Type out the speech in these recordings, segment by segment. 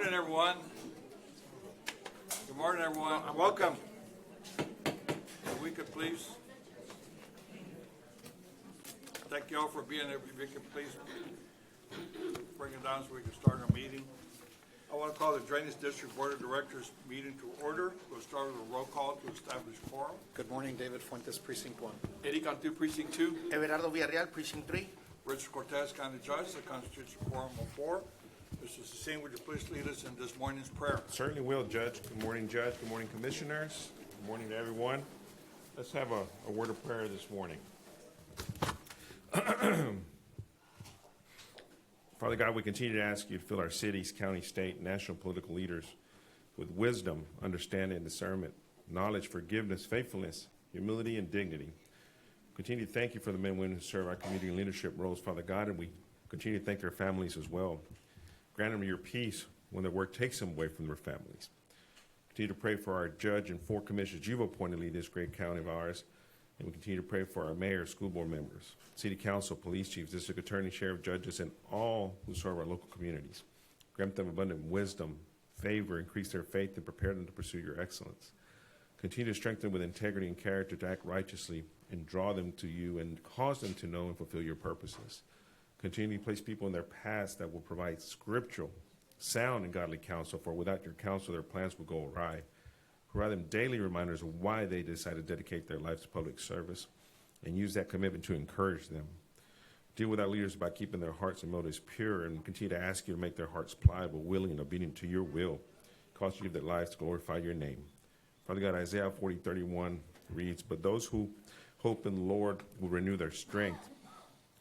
morning, everyone. Good morning, everyone. Welcome. If we could please, thank you all for being here. If we could please bring it down so we can start our meeting. I want to call the Drainage District Board of Directors meeting to order. We'll start with a roll call to establish quorum. Good morning, David Fuentes, Precinct 1. Eric Cantu, Precinct 2. Everardo Villarreal, Precinct 3. Richard Cortez, County Judge, that constitutes a quorum of 4. Mr. Cecine, would you please lead us in this morning's prayer? Certainly will, Judge. Good morning, Judge. Good morning, Commissioners. Good morning to everyone. Let's have a word of prayer this morning. Father God, we continue to ask you to fill our cities, county, state, national political leaders with wisdom, understanding, discernment, knowledge, forgiveness, faithfulness, humility, and dignity. Continue to thank you for the men and women who serve our community leadership roles, Father God, and we continue to thank their families as well. Grant them your peace when their work takes them away from their families. Continue to pray for our judge and 4 commissioners you've appointed to lead this great county of ours. And we continue to pray for our mayor, school board members, city council, police chiefs, district attorney, sheriff, judges, and all who serve our local communities. Grant them abundant wisdom, favor, increase their faith, and prepare them to pursue your excellence. Continue to strengthen with integrity and character to act righteously and draw them to you and cause them to know and fulfill your purposes. Continue to place people in their paths that will provide scriptural, sound, and godly counsel, for without your counsel, their plans will go awry. Provide them daily reminders of why they decide to dedicate their lives to public service and use that commitment to encourage them. Deal with our leaders by keeping their hearts and motives pure, and continue to ask you to make their hearts pliable, willing, and obedient to your will. Cause you to give their lives to glorify your name. Father God, Isaiah 40:31 reads, "But those who hope in the Lord will renew their strength.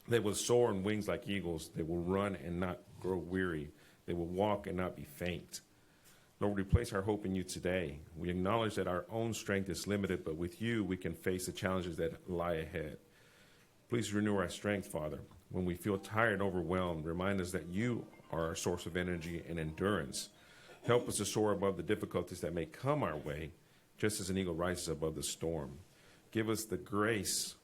They will soar on wings like eagles. They will run and not grow weary. They will walk and not be faint." Lord, we place our hope in you today. We acknowledge that our own strength is limited, but with you, we can face the challenges that lie ahead. Please renew our strength, Father. When we feel tired and overwhelmed, remind us that you are our source of energy and endurance. Help us to soar above the difficulties that may come our way, just as an eagle rises above the storm. Give us the grace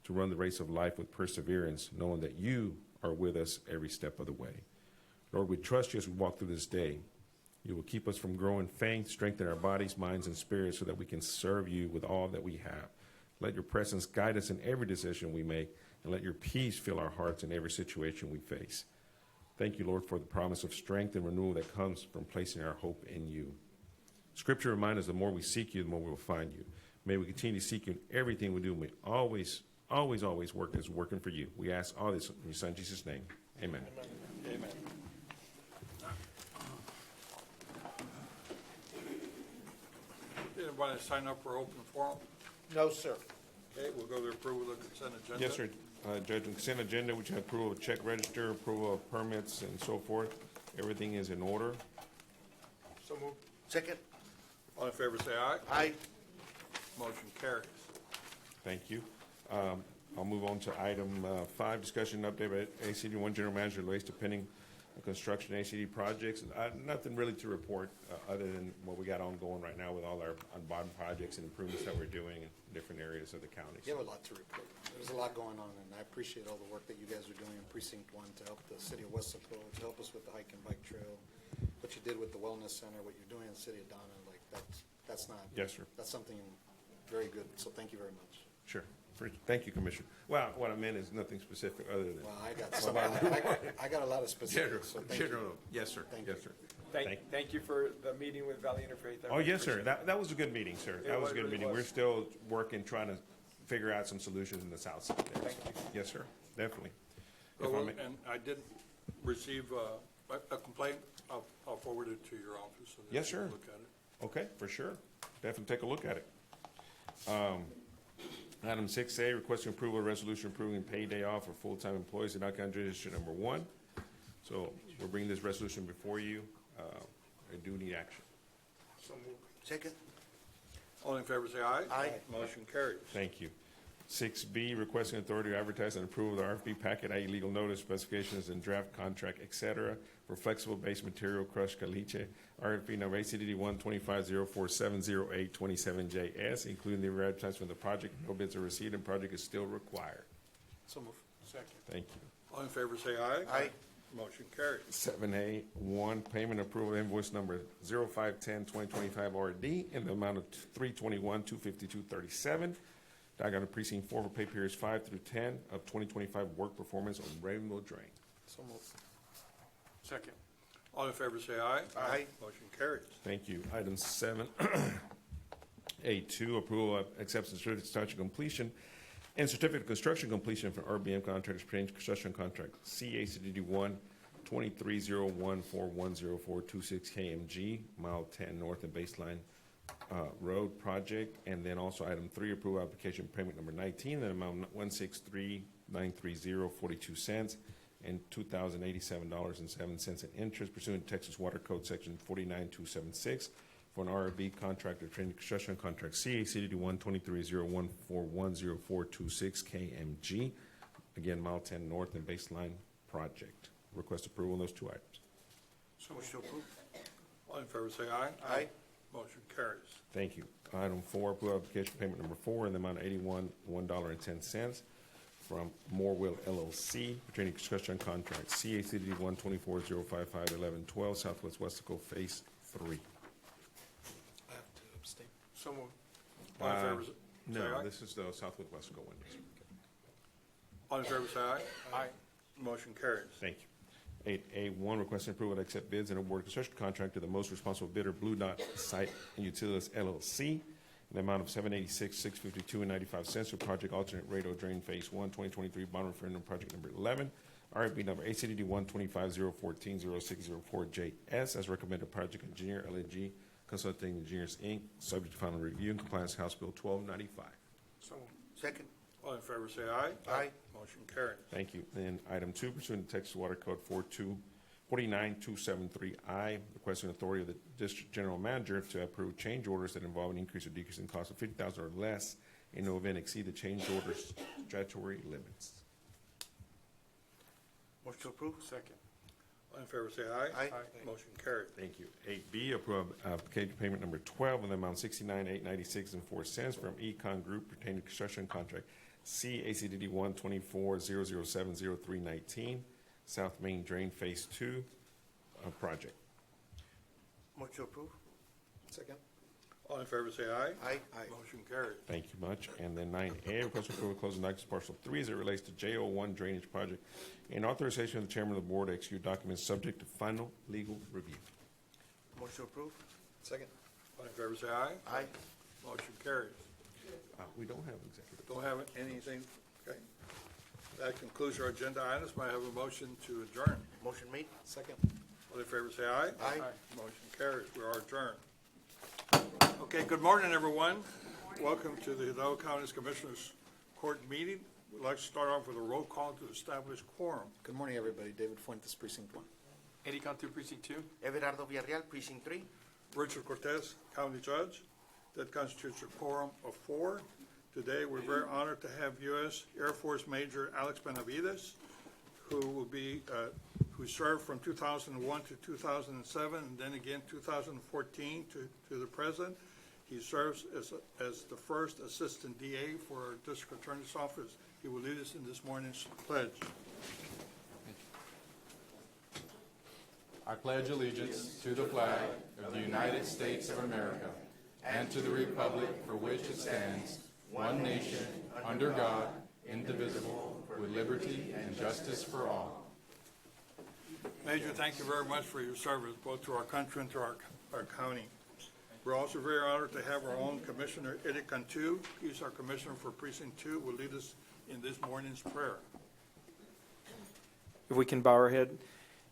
to run the race of life with perseverance, knowing that you are with us every step of the way. Lord, we trust you as we walk through this day. You will keep us from growing faint, strengthen our bodies, minds, and spirits so that we can serve you with all that we have. Let your presence guide us in every decision we make, and let your peace fill our hearts in every situation we face. Thank you, Lord, for the promise of strength and renewal that comes from placing our hope in you. Scripture reminds us the more we seek you, the more we will find you. May we continue to seek you in everything we do, and we always work as working for you. We ask all this in your Son, Jesus' name. Amen. Amen. Anybody sign up for open forum? No, sir. Okay, we'll go to approval of the consent agenda. Yes, sir. Judge, on consent agenda, we have approval of check register, approval of permits, and so forth. Everything is in order. So moved. Second. All in favor, say aye. Aye. Motion carries. Thank you. I'll move on to item 5, discussion and update by ACD 1 General Manager Luis pending construction ACD projects. Nothing really to report other than what we got ongoing right now with all our bottom projects and improvements that we're doing in different areas of the county. You have a lot to report. There's a lot going on, and I appreciate all the work that you guys are doing in Precinct 1 to help the city of West Saco, to help us with the hike and bike trail, what you did with the wellness center, what you're doing in the city of Donna. Like, that's not. Yes, sir. That's something very good, so thank you very much. Sure. Thank you, Commissioner. Well, what I meant is nothing specific other than. Well, I got a lot of specifics, so thank you. Yes, sir. Thank Yes, you. sir. Thank you for the meeting with Valley Interfaith. Oh, yes, sir. That was a good meeting, sir. That was a good really meeting. was. We're still working, trying to figure out some solutions in the south side there. Thank you. Yes, sir. Definitely. Oh, If I well, may- and I did receive a complaint. I'll forward it to your office so that Yes, you can sir. look at it. Okay, for sure. Definitely take a look at it. Item 6A, requesting approval of resolution approving pay day off for full-time employees in Alcohol District Number 1. So we're bringing this resolution before you. I do need action. So moved. Second. All in favor, say aye. Aye. Motion carries. Thank you. 6B, requesting authority to advertise and approve the RFP packet, i.e. legal notice, specifications, and draft contract, et cetera, for flexible base material crushed caliche, RFP number ACDD 12504700827JS, including the advertisement of the project. No bids are received, and project is still required. So move. Second. Thank you. All in favor, say aye. Aye. Motion carries. 7A1, payment approval invoice number 0510-2025 RD in the amount of $321,252.37. Diagram of Precinct 4 for pay periods 5 through 10 of 2025 work performance on Rainbow Drain. So moved. Second. All in favor say aye. Aye. Motion carries. Thank you. Item 7A2, approval of acceptance certificate of starting completion and certificate of construction completion for RBM Contractors Pertaining to Construction Contract CACDD 1 2301410426 KMG, mile 10 north of Baseline Road Project. And then also item 3, approval application payment number 19, in the amount of $163,930.42 and $2,087.07 in interest pursuant to Texas Water Code Section 49276 for an RB contractor training construction contract CACD 12301410426 KMG. Again, mile 10 north and Baseline Project. Request approval on those two items. Motion to approve. All in favor say aye. Aye. Motion carries. Thank you. Item 4, approval application payment number 4 in the amount of $81.10 from Morewell LLC pertaining to construction contract CACD 12405511112 Southwest Westaco Phase 3. I have to abstain. So moved. All in favor say No, aye. this is the Southwest Westaco one. Yes, sir. All in favor say aye. Aye. Motion carries. Thank you. 8A1, requesting approval to accept bids and award construction contract to the most responsible bidder, Blue Dot Site and Utilities LLC, in the amount of $786,652.95 for project alternate radar drain Phase 1, 2023 bond referendum project number 11, RFB number ACDD 125-014-0604JS, as recommended project engineer, LNG Consulting Engineers, Inc., subject to final review and compliance House Bill 1295. So moved. Second. All in favor say aye. Aye. Motion carries. Thank you. And item 2, pursuant to Texas Water Code 49273I, requesting authority of the District General Manager to approve change orders that involve an increase or decrease in cost of $50,000 or less in no event exceed the change orders statutory limits. Motion to approve. Second. All in favor say aye. Aye. Motion carries. Thank you. 8B, approve application payment number 12 in the amount $69,896.04 from Econ Group pertaining to construction contract CACDD 124-007-0319 South Main Drain Phase 2 project. Motion to approve. Second. All in favor say aye. Aye. Motion carries. Thank you much. And then 9A, request approval of closing documents parcel 3 as it relates to JO1 drainage project and authorization of the chairman of the board to execute documents subject to final legal review. Motion to approve. Second. All in favor say aye. Aye. Motion carries. We don't have executive. Don't have anything, okay. That concludes our agenda items. May I have a motion to adjourn? Motion made. Second. All in favor say aye. Aye. Motion carries. We are adjourned. Okay, good morning, everyone. Welcome to the Hidalgo County Commissioners Court meeting. We'd like to start off with a roll call to establish quorum. Good morning, everybody. David Fuentes, Precinct 1. Eddie Cantu, Precinct 2. Everardo Villarreal, Precinct 3. Richard Cortez, County Judge. That constitutes a quorum of 4. Today, we're very honored to have U.S. Air Force Major Alex Benavides, who will be, who served from 2001 to 2007, and then again 2014 to the present. He serves as the first Assistant DA for our District Attorney's Office. He will lead us in this morning's pledge. I pledge allegiance to the flag of the United States of America and to the republic for which it stands, one nation, under God, indivisible, with liberty and justice for all. Major, thank you very much for your service, both to our country and to our county. We're also very honored to have our own Commissioner Eddie Cantu. He's our Commissioner for Precinct 2, will lead us in this morning's prayer. If we can bow our head.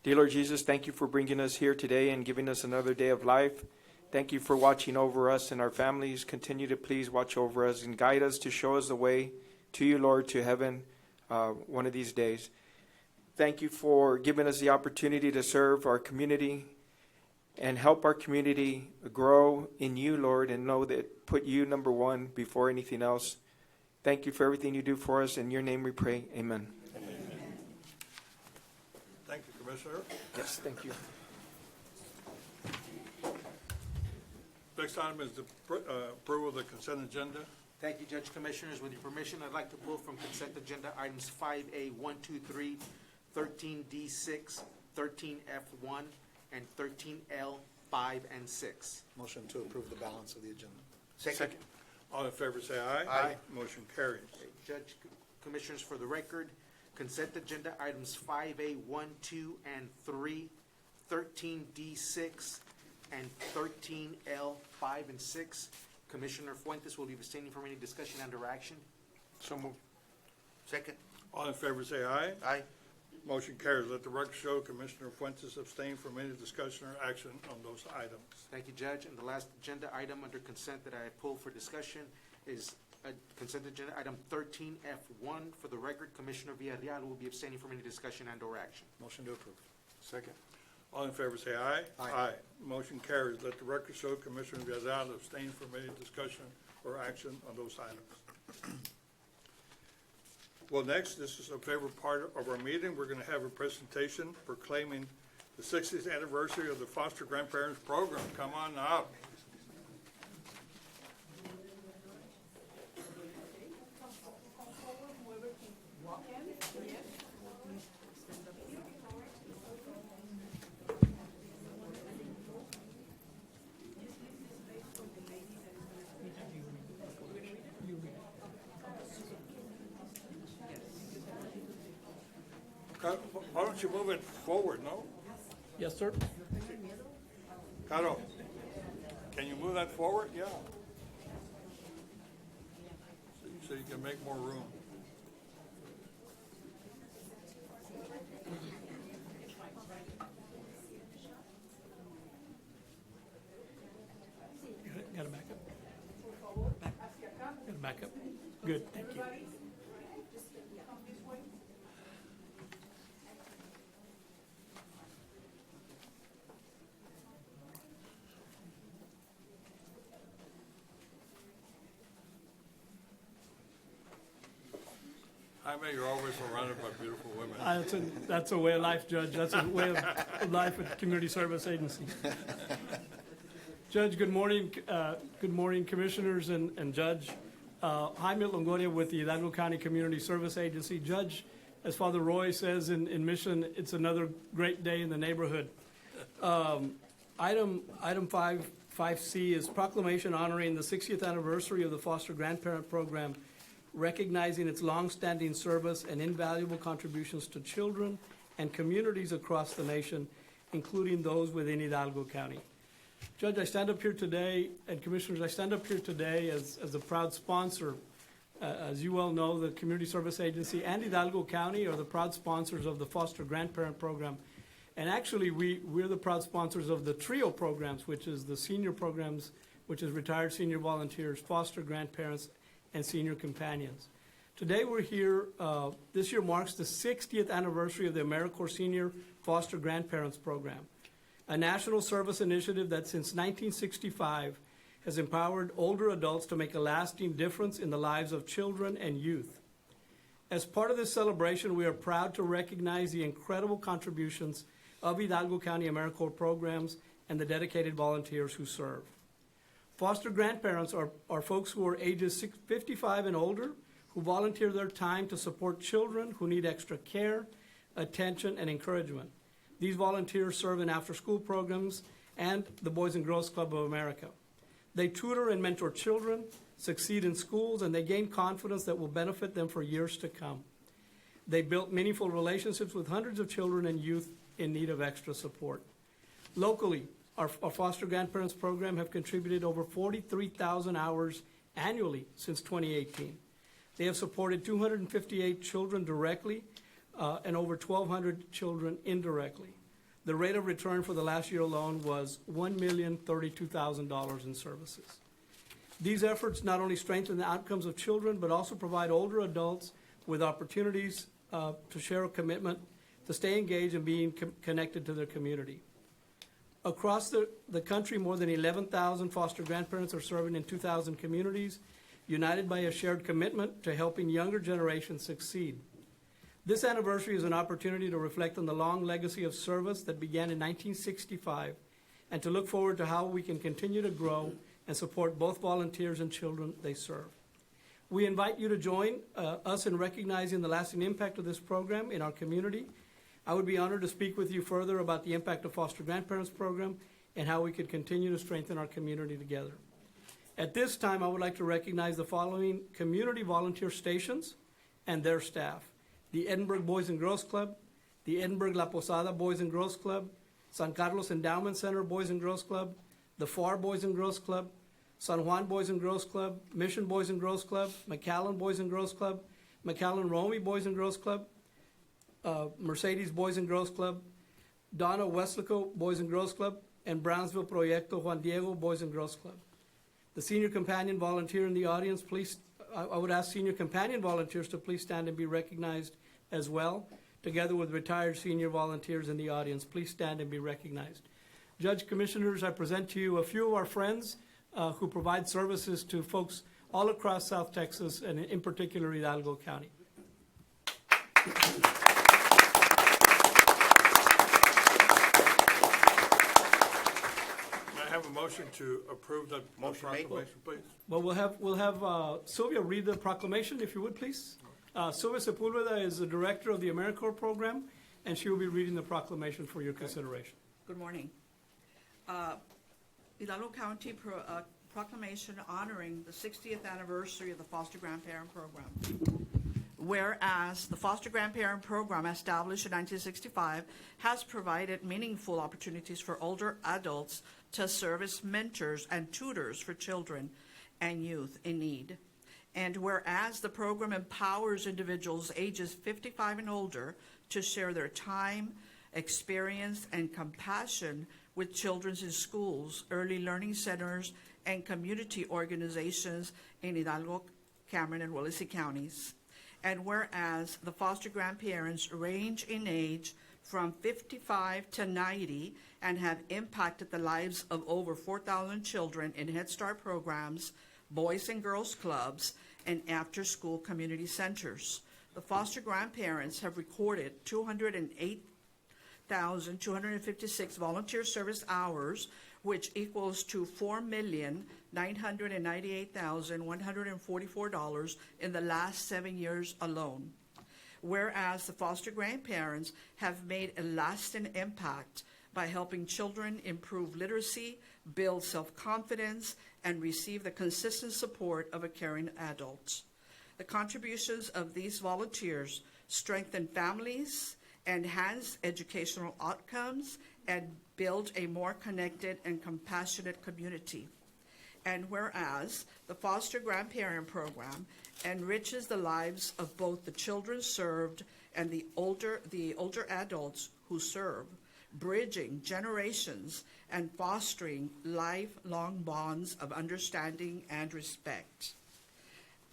Dear Lord Jesus, thank you for bringing us here today and giving us another day of life. Thank you for watching over us and our families. Continue to please watch over us and guide us to show us the way to you, Lord, to heaven one of these days. Thank you for giving us the opportunity to serve our community and help our community grow in you, Lord, and know that put you number one before anything else. Thank you for everything you do for us. In your name we pray. Amen. Thank you, Commissioner. Yes, thank you. Next item is the approval of the consent agenda. Thank you, Judge Commissioners. With your permission, I'd like to pull from consent agenda items 5A, 1, 2, 3 13D6, 13F1, and 13L 5 and 6. Motion to approve the balance of the agenda. Second. All in favor say aye. Aye. Motion carries. Judge, Commissioners, for the record, consent agenda items 5A, 1, 2, and 3, 13D6, and 13L 5 and 6. Commissioner Fuentes will be abstaining from any discussion and/or action. So moved. Second. All in favor say aye. Aye. Motion carries. Let the record show Commissioner Fuentes abstained from any discussion or action on those items. Thank you, Judge. And the last agenda item under consent that I pulled for discussion is consent agenda item 13F1. For the record, Commissioner Villarreal will be abstaining from any discussion and/or action. Motion to approve. Second. All in favor say aye. Aye. Motion carries. Let the record show Commissioner Villarreal abstained from any discussion or action on those items. Well, next, this is a favorite part of our meeting. We're going to have a presentation proclaiming the 60th anniversary of the Foster Grandparents Program. Come on up. Why don't you move it forward, no? Yes, sir. Caro, can you move that forward? Yeah. So you can make more room. Got to back up. Got to back up. Good, thank you. Jaime, you're always surrounded by beautiful women. That's a way of life, Judge. That's a way of life at the Community Service Agency. Judge, good morning. Good morning, Commissioners and Judge. Jaime Longoria with the Hidalgo County Community Service Agency. Judge, as Father Roy says in Mission, it's another great day in the neighborhood. Item 5C is proclamation honoring the 60th anniversary of the Foster Grandparent Program, recognizing its longstanding service and invaluable contributions to children and communities across the nation, including those within Hidalgo County. Judge, I stand up here today, and Commissioners, I stand up here today as a proud sponsor. As you well know, the Community Service Agency and Hidalgo County are the proud sponsors of the Foster Grandparent Program. And actually, we're the proud sponsors of the TRIO programs, which is the senior programs, which is retired senior volunteers, foster grandparents, and senior companions. Today we're here, this year marks the 60th anniversary of the AmeriCorps Senior Foster Grandparents Program, a national service initiative that since 1965 has empowered older adults to make a lasting difference in the lives of children and youth. As part of this celebration, we are proud to recognize the incredible contributions of Hidalgo County AmeriCorps programs and the dedicated volunteers who serve. Foster grandparents are folks who are ages 55 and older who volunteer their time to support children who need extra care, attention, and encouragement. These volunteers serve in after-school programs and the Boys and Girls Club of America. They tutor and mentor children, succeed in schools, and they gain confidence that will benefit them for years to come. They built meaningful relationships with hundreds of children and youth in need of extra support. Locally, our Foster Grandparents Program have contributed over 43,000 hours annually since 2018. They have supported 258 children directly and over 1,200 children indirectly. The rate of return for the last year alone was $1,032,000 in services. These efforts not only strengthen the outcomes of children, but also provide older adults with opportunities to share a commitment, to stay engaged and being connected to their community. Across the country, more than 11,000 foster grandparents are serving in 2,000 communities, united by a shared commitment to helping younger generations succeed. This anniversary is an opportunity to reflect on the long legacy of service that began in 1965 and to look forward to how we can continue to grow and support both volunteers and children they serve. We invite you to join us in recognizing the lasting impact of this program in our community I would be honored to speak with you further about the impact of Foster Grandparents Program and how we could continue to strengthen our community together. At this time, I would like to recognize the following community volunteer stations and their staff: the Edinburgh Boys and Girls Club, the Edinburgh La Posada Boys and Girls Club, San Carlos Endowment Center Boys and Girls Club, the FAR Boys and Girls Club, San Juan Boys and Girls Club, Mission Boys and Girls Club, McAllen Boys and Girls Club, McAllen Romy Boys and Girls Club, Mercedes Boys and Girls Club, Donna Westlaco Boys and Girls Club, and Brownsville Proyecto Juan Diego Boys and Girls Club. The senior companion volunteer in the audience, please, I would ask senior companion volunteers to please stand and be recognized as well, together with retired senior volunteers in the audience. Please stand and be recognized. Judge, Commissioners, I present to you a few of our friends who provide services to folks all across South Texas and in particular Hidalgo County. May I have a motion to approve the Motion made. proclamation, please? Well, we'll have Sylvia read the proclamation, if you would, please. Sylvia Sepulveda is the director of the AmeriCorps program, and she will be reading the proclamation for your consideration. Good morning. Hidalgo County proclamation honoring the 60th anniversary of the Foster Grandparent Program. Whereas the Foster Grandparent Program, established in 1965, has provided meaningful opportunities for older adults to serve as mentors and tutors for children and youth in need. And whereas the program empowers individuals ages 55 and older to share their time, experience, and compassion with children in schools, early learning centers, and community organizations in Hidalgo, Cameron, and Willacy counties. And whereas the foster grandparents range in age from 55 to 90 and have impacted the lives of over 4,000 children in Head Start programs, Boys and Girls Clubs, and after-school community centers. The foster grandparents have recorded 208,256 volunteer service hours, which equals to $4,998,144 in the last 7 years alone. Whereas the foster grandparents have made a lasting impact by helping children improve literacy, build self-confidence, and receive the consistent support of a caring adult. The contributions of these volunteers strengthen families, enhance educational outcomes, and build a more connected and compassionate community. And whereas the Foster Grandparent Program enriches the lives of both the children served and the older adults who serve, bridging generations and fostering lifelong bonds of understanding and respect.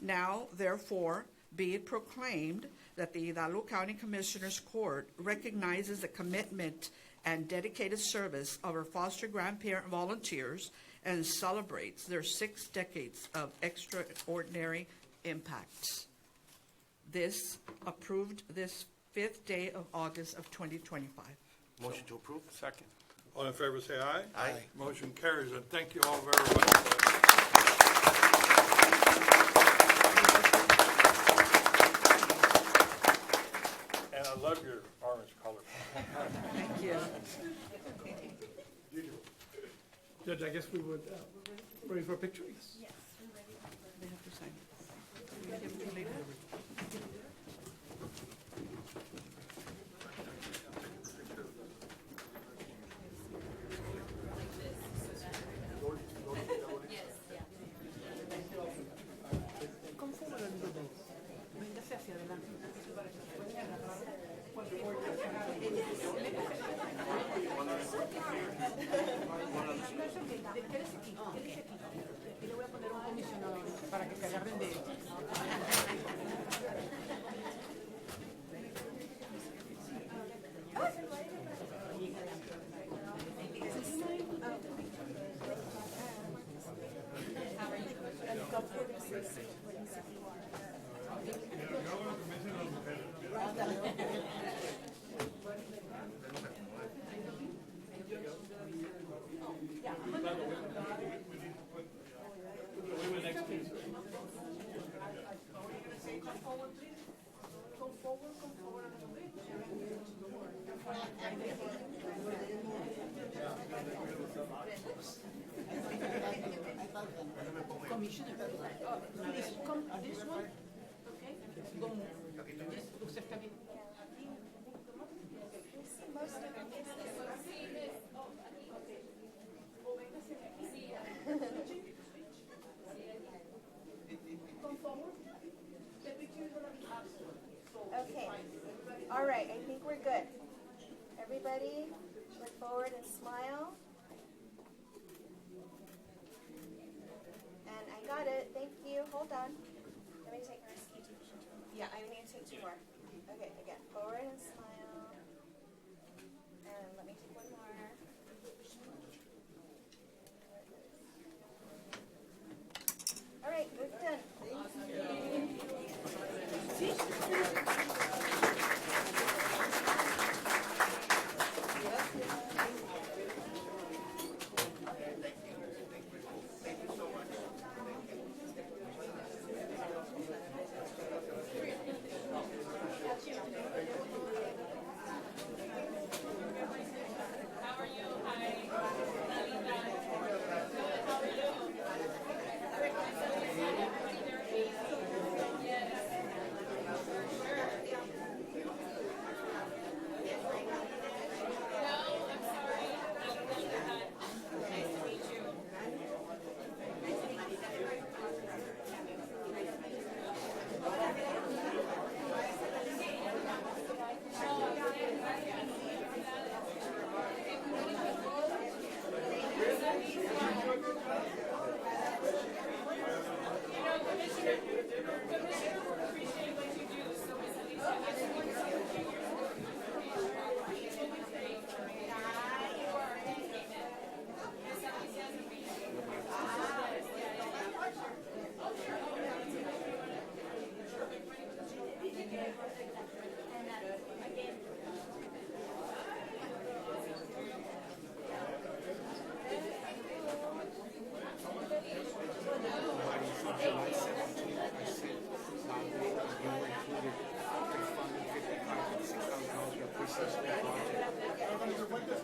Now, therefore, be it proclaimed that the Hidalgo County Commissioners Court recognizes the commitment and dedicated service of our foster grandparent volunteers and celebrates their 6 decades of extraordinary impact. This approved this 5th day of August of 2025. Motion to approve? Second. All in favor, say aye. Aye. Motion carries, and thank you all very much. And I love your orange color. Thank you. Judge, I guess we would, ready for a picture? Yes. They have to sign it. Give it to you later. Come forward. Commissioner, please come this one, okay? Usted está bien. Okay. All right, I think we're good. Everybody, look forward and smile. And I got it. Thank you. Hold on. Let me take her. Yeah, I need to take two more. Okay, again. Forward and smile. And let me take one more. All right, we're done.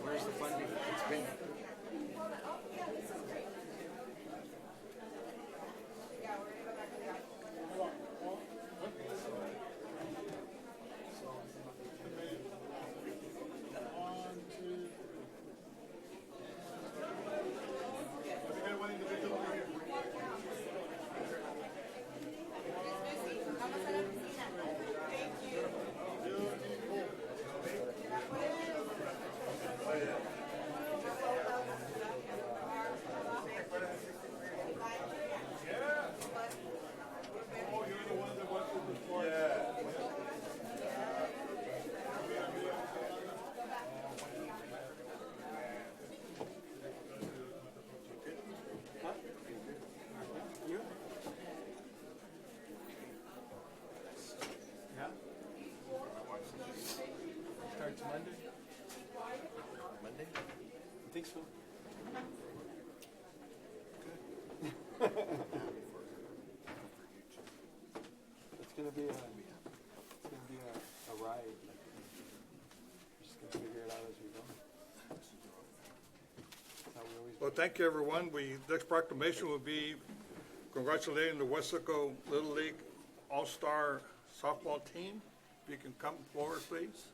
Where's the funding? It's been. Starts Monday? Monday? I think so. It's gonna be a ride. Like, we're just gonna figure it out as we go. That's how we always. Well, thank you, everyone. Next proclamation will be congratulating the Wesco Little League All-Star Softball Team. If you can come forward, please.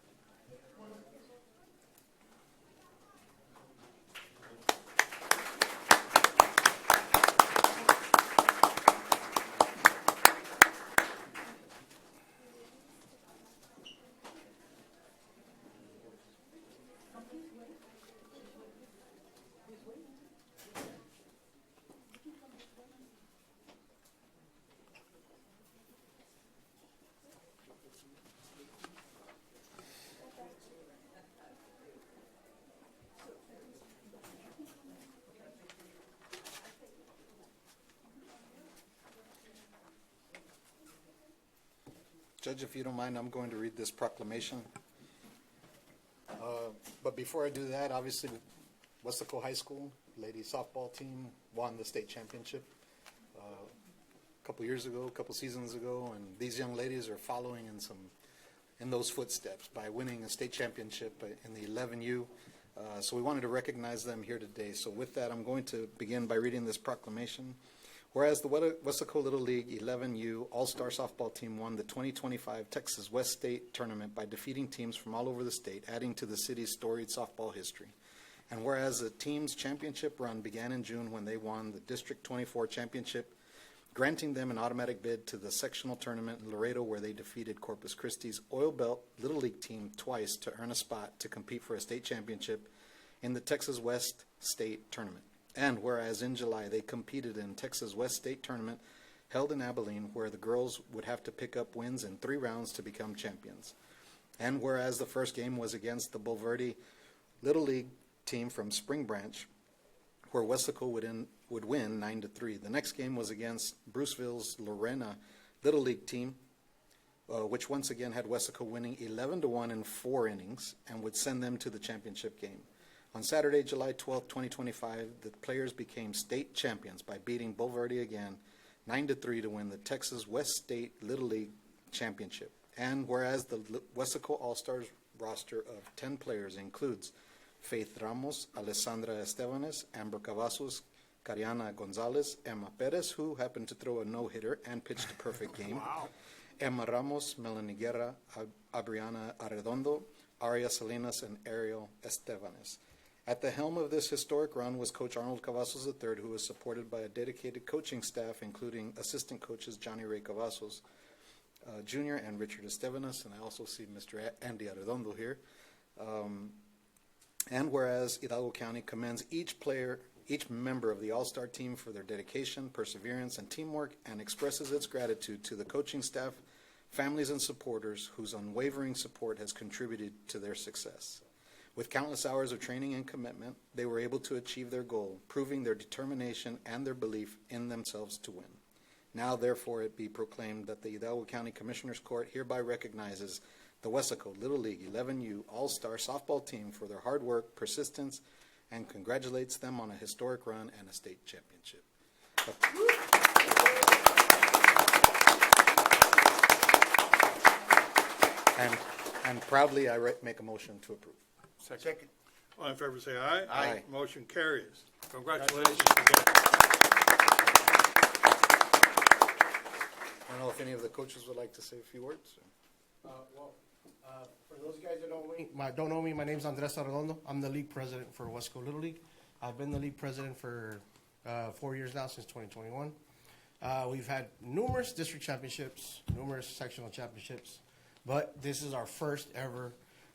Judge, if you don't mind, I'm going to read this proclamation. But before I do that, obviously, Wesco High School ladies softball team won the state championship a couple years ago, a couple seasons ago, and these young ladies are following in those footsteps by winning a state championship in the 11U So we wanted to recognize them here today. So with that, I'm going to begin by reading this proclamation. Whereas the Weslaco Little League 11U All-Star Softball Team won the 2025 Texas West State Tournament by defeating teams from all over the state, adding to the city's storied softball history. And whereas the team's championship run began in June when they won the District 24 championship, granting them an automatic bid to the sectional tournament in Laredo, where they defeated Corpus Christi's Oil Belt Little League team twice to earn a spot to compete for a state championship in the Texas West State Tournament. And whereas in July they competed in Texas West State Tournament held in Abilene, where the girls would have to pick up wins in 3 rounds to become champions. And whereas the first game was against the Bulverde Little League team from Spring Branch, where Weslaco would win 9-3. The next game was against Bruceville's Lorena Little League team, which once again had Weslaco winning 11-1 in 4 innings and would send them to the championship game. On Saturday, July 12, 2025, the players became state champions by beating Bulverde again 9-3 to win the Texas West State Little League Championship. And whereas the Weslaco All-Stars roster of 10 players includes Faith Ramos, Alessandra Estebanes, Amber Cavazos, Cariana Gonzalez, Emma Perez, who happened to throw a no-hitter and pitched a perfect game, wow. Emma Ramos, Melanie Guerra, Abriana Arredondo, Aria Salinas, and Ariel Estebanes. At the helm of this historic run was Coach Arnold Cavazos III, who was supported by a dedicated coaching staff, including assistant coaches Johnny Ray Cavazos Jr. and Richard Estebanes, and I also see Mr. Andy Arredondo here. And whereas Hidalgo County commends each member of the All-Star team for their dedication, perseverance, and teamwork, and expresses its gratitude to the coaching staff, families, and supporters whose unwavering support has contributed to their success. With countless hours of training and commitment, they were able to achieve their goal, proving their determination and their belief in themselves to win. Now, therefore, it be proclaimed that the Hidalgo County Commissioners Court hereby recognizes the Weslaco Little League 11U All-Star Softball Team for their hard work, persistence, and congratulates them on a historic run and a state championship. And proudly, I make a motion to approve. Second. All in favor, say aye. Aye. Motion carries. Congratulations again. I don't know if any of the coaches would like to say a few words. For those guys that don't know me, my name's Andres Arredondo. I'm the league president for Weslaco Little League. I've been the league president for 4 years now, since 2021. We've had numerous district championships, numerous sectional championships, but this is our first ever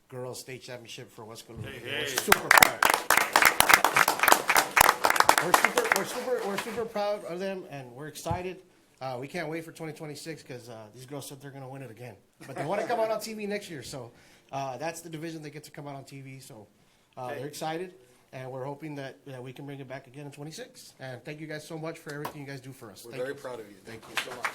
girls state championship for Weslaco Little League. We're super proud. We're super proud of them, and we're excited. We can't wait for 2026 because these girls said they're going to win it again. But they want to come out on TV next year, so that's the division they get to come out on TV. So they're excited, and we're hoping that we can bring it back again in 26. And thank you guys so much for everything you guys do for us. We're very proud of you. Thank you so much.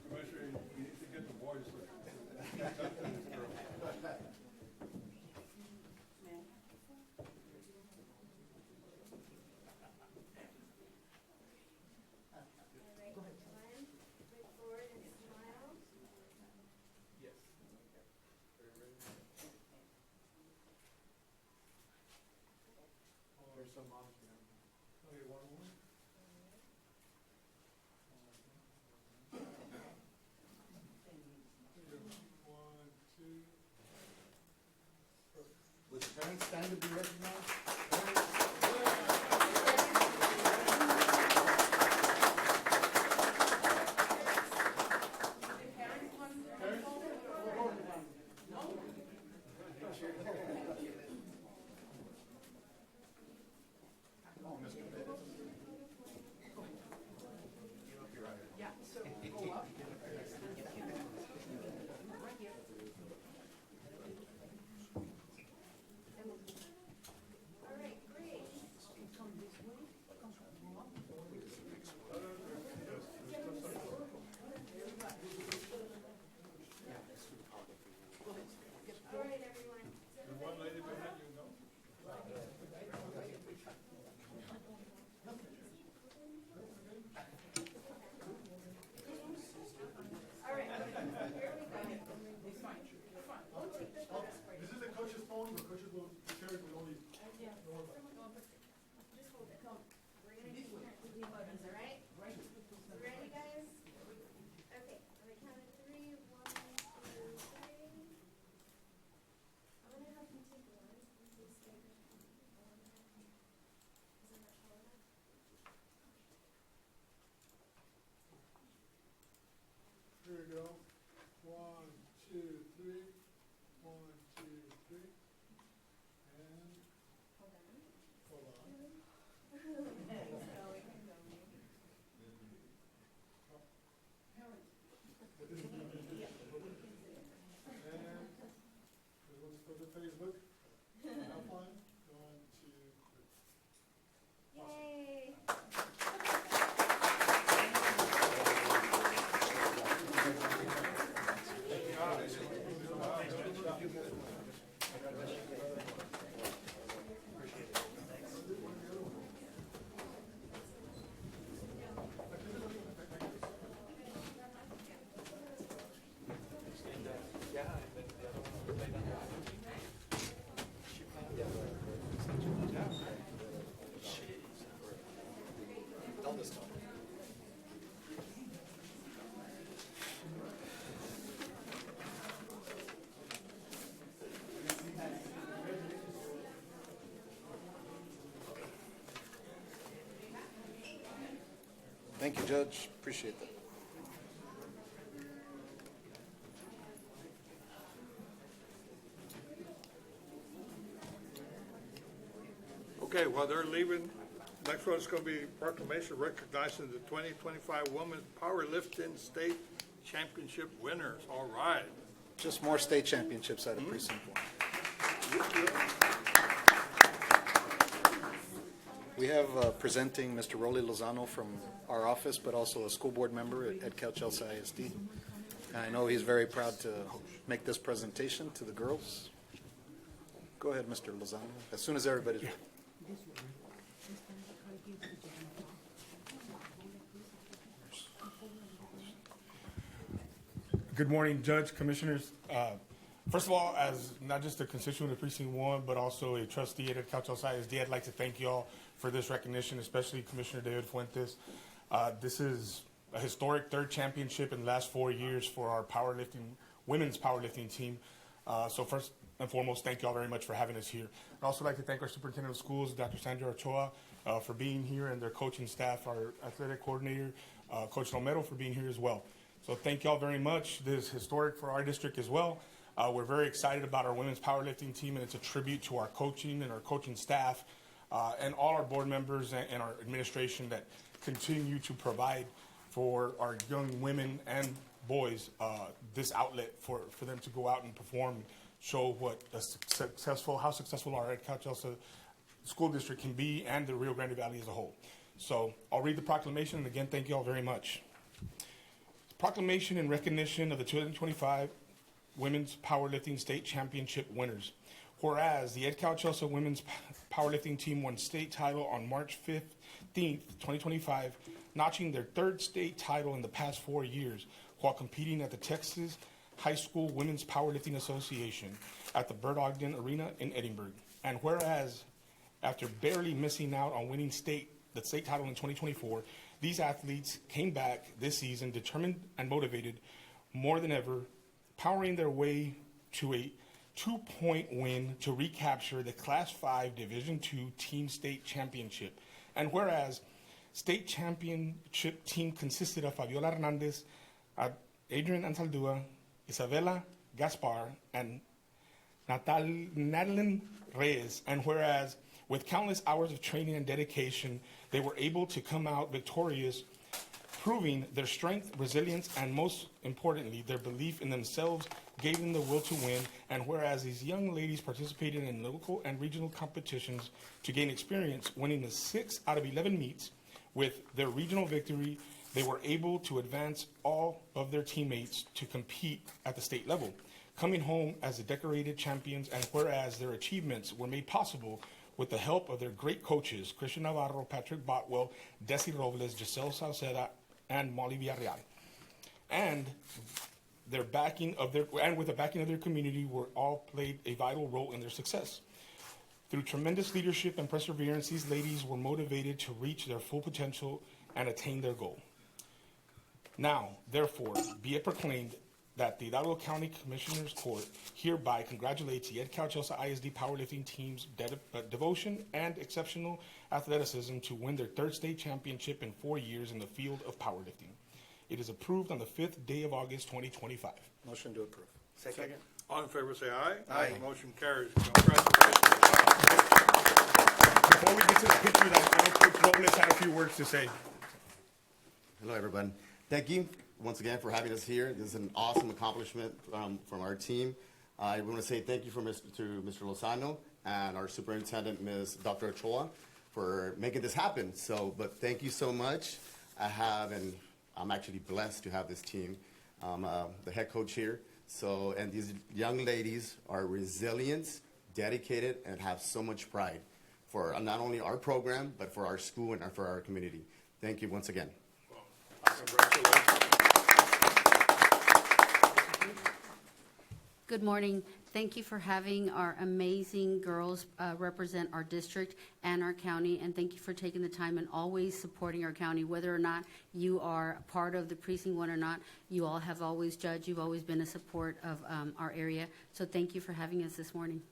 Commissioner, you need to get the boys. Would parents stand to be recognized? pressing buttons, all right? Ready, guys? Okay, on the count of three, 1, 2, 3. I'm gonna have you take one. Please stay there. Is that tall enough? Here we go. 1, 2, 3. 1, 2, 3. And Hold on. hold on. Thanks, Ellie. And this one's for the Facebook. Have fun. 1, 2, 3. Yay! Thank you, Judge. Appreciate that. Okay, while they're leaving, next one is going to be proclamation recognizing the 2025 Women's Powerlifting State Championship winners. All right. Just more state championships out of Precinct 1. We have presenting Mr. Rolly Lozano from our office, but also a school board member at Cal Chelsea ISD. And I know he's very proud to make this presentation to the girls. Go ahead, Mr. Lozano, as soon as everybody's ready. Good morning, Judge, Commissioners. First of all, as not just a constituent of Precinct 1, but also a trustee at Cal Chelsea ISD, I'd like to thank you all for this recognition, especially Commissioner David Fuentes. This is a historic third championship in the last 4 years for our women's powerlifting team. So first and foremost, thank you all very much for having us here. I'd also like to thank our superintendent of schools, Dr. Sandra Ochoa, for being here, and their coaching staff, our athletic coordinator, Coach Romero, for being here as well. So thank you all very much. This is historic for our district as well. We're very excited about our women's powerlifting team, and it's a tribute to our coaching and our coaching staff and all our board members and our administration that continue to provide for our young women and boys this outlet for them to go out and perform, show what how successful our Cal Chelsea school district can be and the Rio Grande Valley as a whole. So I'll read the proclamation, and again, thank you all very much. Proclamation in recognition of the 2025 Women's Powerlifting State Championship winners. Whereas the Cal Chelsea Women's Powerlifting team won state title on March 15th, 2025, notching their third state title in the past 4 years while competing at the Texas High School Women's Powerlifting Association at the Bert Ogden Arena in Edinburgh. And whereas after barely missing out on winning the state title in 2024, these athletes came back this season determined and motivated more than ever, powering their way to a 2-point win to recapture the Class 5 Division II Team State Championship. And whereas state championship team consisted of Fabiola Hernandez, Adrian Ansaldua, Isabella Gaspar, and Natalie Reyes. And whereas with countless hours of training and dedication, they were able to come out victorious, proving their strength, resilience, and most importantly, their belief in themselves gave them the will to win. And whereas these young ladies participated in local and regional competitions to gain experience, winning the 6 out of 11 meets, with their regional victory, they were able to advance all of their teammates to compete at the state level, coming home as the decorated champions. And whereas their achievements were made possible with the help of their great coaches, Christian Navarro, Patrick Botwell, Desi Robles, Giselle Salceda, and Molly Villarreal. And with the backing of their community, were all played a vital role in their success. Through tremendous leadership and perseverance, these ladies were motivated to reach their full potential and attain their goal. Now, therefore, be it proclaimed that the Hidalgo County Commissioners Court hereby congratulates the Ed Calchosa ISD powerlifting team's devotion and exceptional athleticism to win their third state championship in 4 years in the field of powerlifting. It is approved on the 5th day of August, 2025. Motion to approve. Second. All in favor, say aye. Aye. Motion carries. Congratulations. Before we get to the picture, I know Coach Robles had a few words to say. Hello, everyone. Thank you once again for having us here. This is an awesome accomplishment from our team. I want to say thank you to Mr. Lozano and our superintendent, Ms. Dr. Ochoa, for making this happen. But thank you so much. I'm actually blessed to have this team. I'm the head coach here. And these young ladies are resilient, dedicated, and have so much pride for not only our program, but for our school and for our community. Thank you once again. Good morning. Thank you for having our amazing girls represent our district and our county, and thank you for taking the time and always supporting our county, whether or not you are a part of the precinct 1 or not. You all have always judged. You've always been a support of our area. So thank you for having us this morning.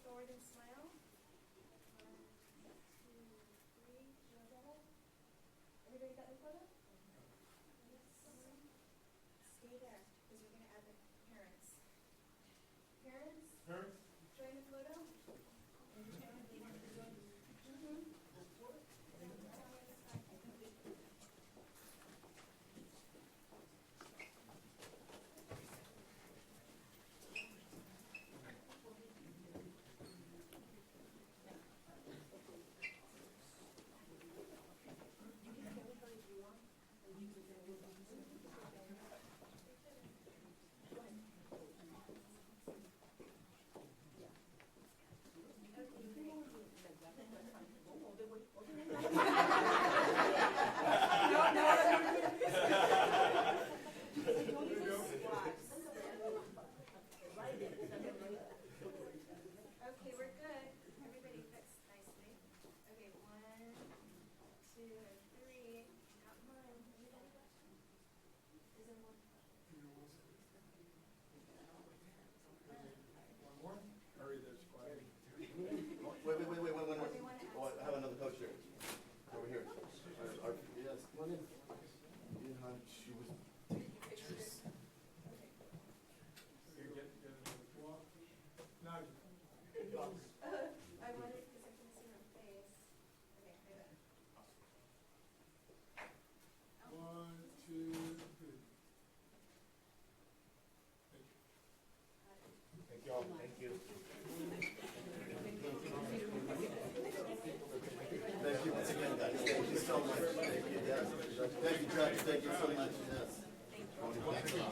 Forward and smile. 1, 2, 3. Everybody got the photo? Stay there, because we're going to add the parents. Parents? Join the photo? Okay, we're good. Everybody fits nicely. Okay, 1, 2, and 3. Not mine. Anybody got? Is there one? One more? Hurry, there's quiet. Wait. Oh, I have another coach here. Over here. Yes, come on in. She was taking pictures. I wanted because I can see her face. Okay, I got it. 1, 2, 3. Thank you all. Thank you. Thank you once again, guys. Thank you so much. Thank you, yes. Thank you, Judge. Thank you so much, yes. Thank you.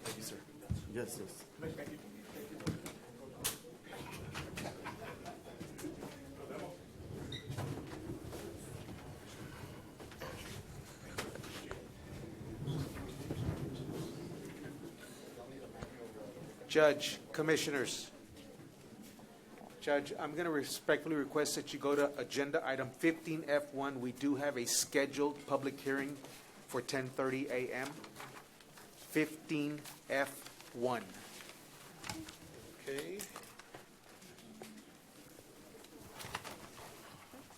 Thank you, sir. Yes, yes. Thank you. Judge, commissioners, Judge, I'm going to respectfully request that you go to agenda item 15F1. We do have a scheduled public hearing for 10:30 a.m. 15F1. Okay.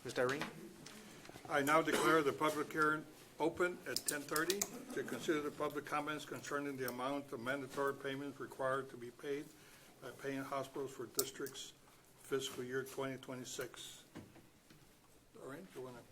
Ms. Irene? I now declare the public hearing open at 10:30 to consider the public comments concerning the amount of mandatory payments required to be paid by paying hospitals for districts fiscal year 2026. Lorraine, do you want to?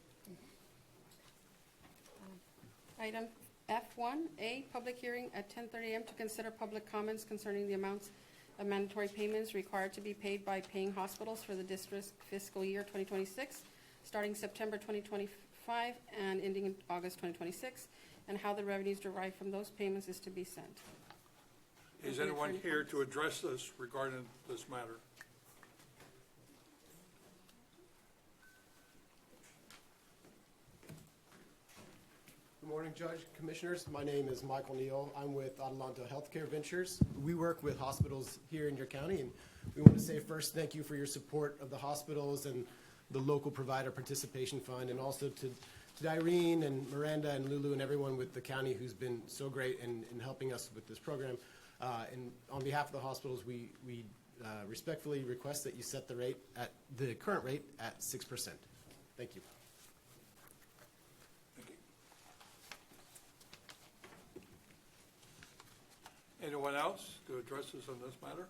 Item F1A, public hearing at 10:30 a.m. to consider public comments concerning the amounts of mandatory payments required to be paid by paying hospitals for the district's fiscal year 2026, starting September 2025 and ending in August 2026, and how the revenues derived from those payments is to be sent. Is anyone here to address this regarding this matter? Good morning, Judge, Commissioners. My name is Michael Neal. I'm with Adelanto Healthcare Ventures. We work with hospitals here in your county, and we want to say first thank you for your support of the hospitals and the local provider participation fund, and also to Irene and Miranda and Lulu and everyone with the county who's been so great in helping us with this program. And on behalf of the hospitals, we respectfully request that you set the rate at the current rate at 6%. Thank you. Anyone else to address this on this matter?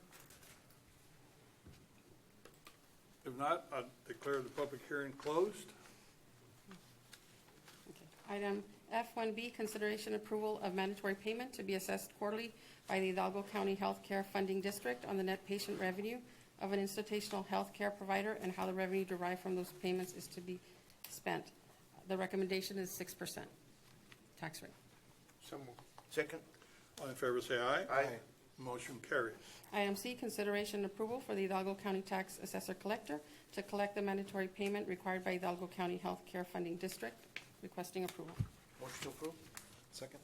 If not, I declare the public hearing closed. Item F1B, consideration approval of mandatory payment to be assessed quarterly by the Hidalgo County Health Care Funding District on the net patient revenue of an institutional health care provider and how the revenue derived from those payments is to be spent. The recommendation is 6% tax rate. So moved. Second. All in favor, say aye. Aye. Motion carries. Item C, consideration and approval for the Hidalgo County Tax Assessor Collector to collect the mandatory payment required by Hidalgo County Health Care Funding District, requesting approval. Motion to approve. Second.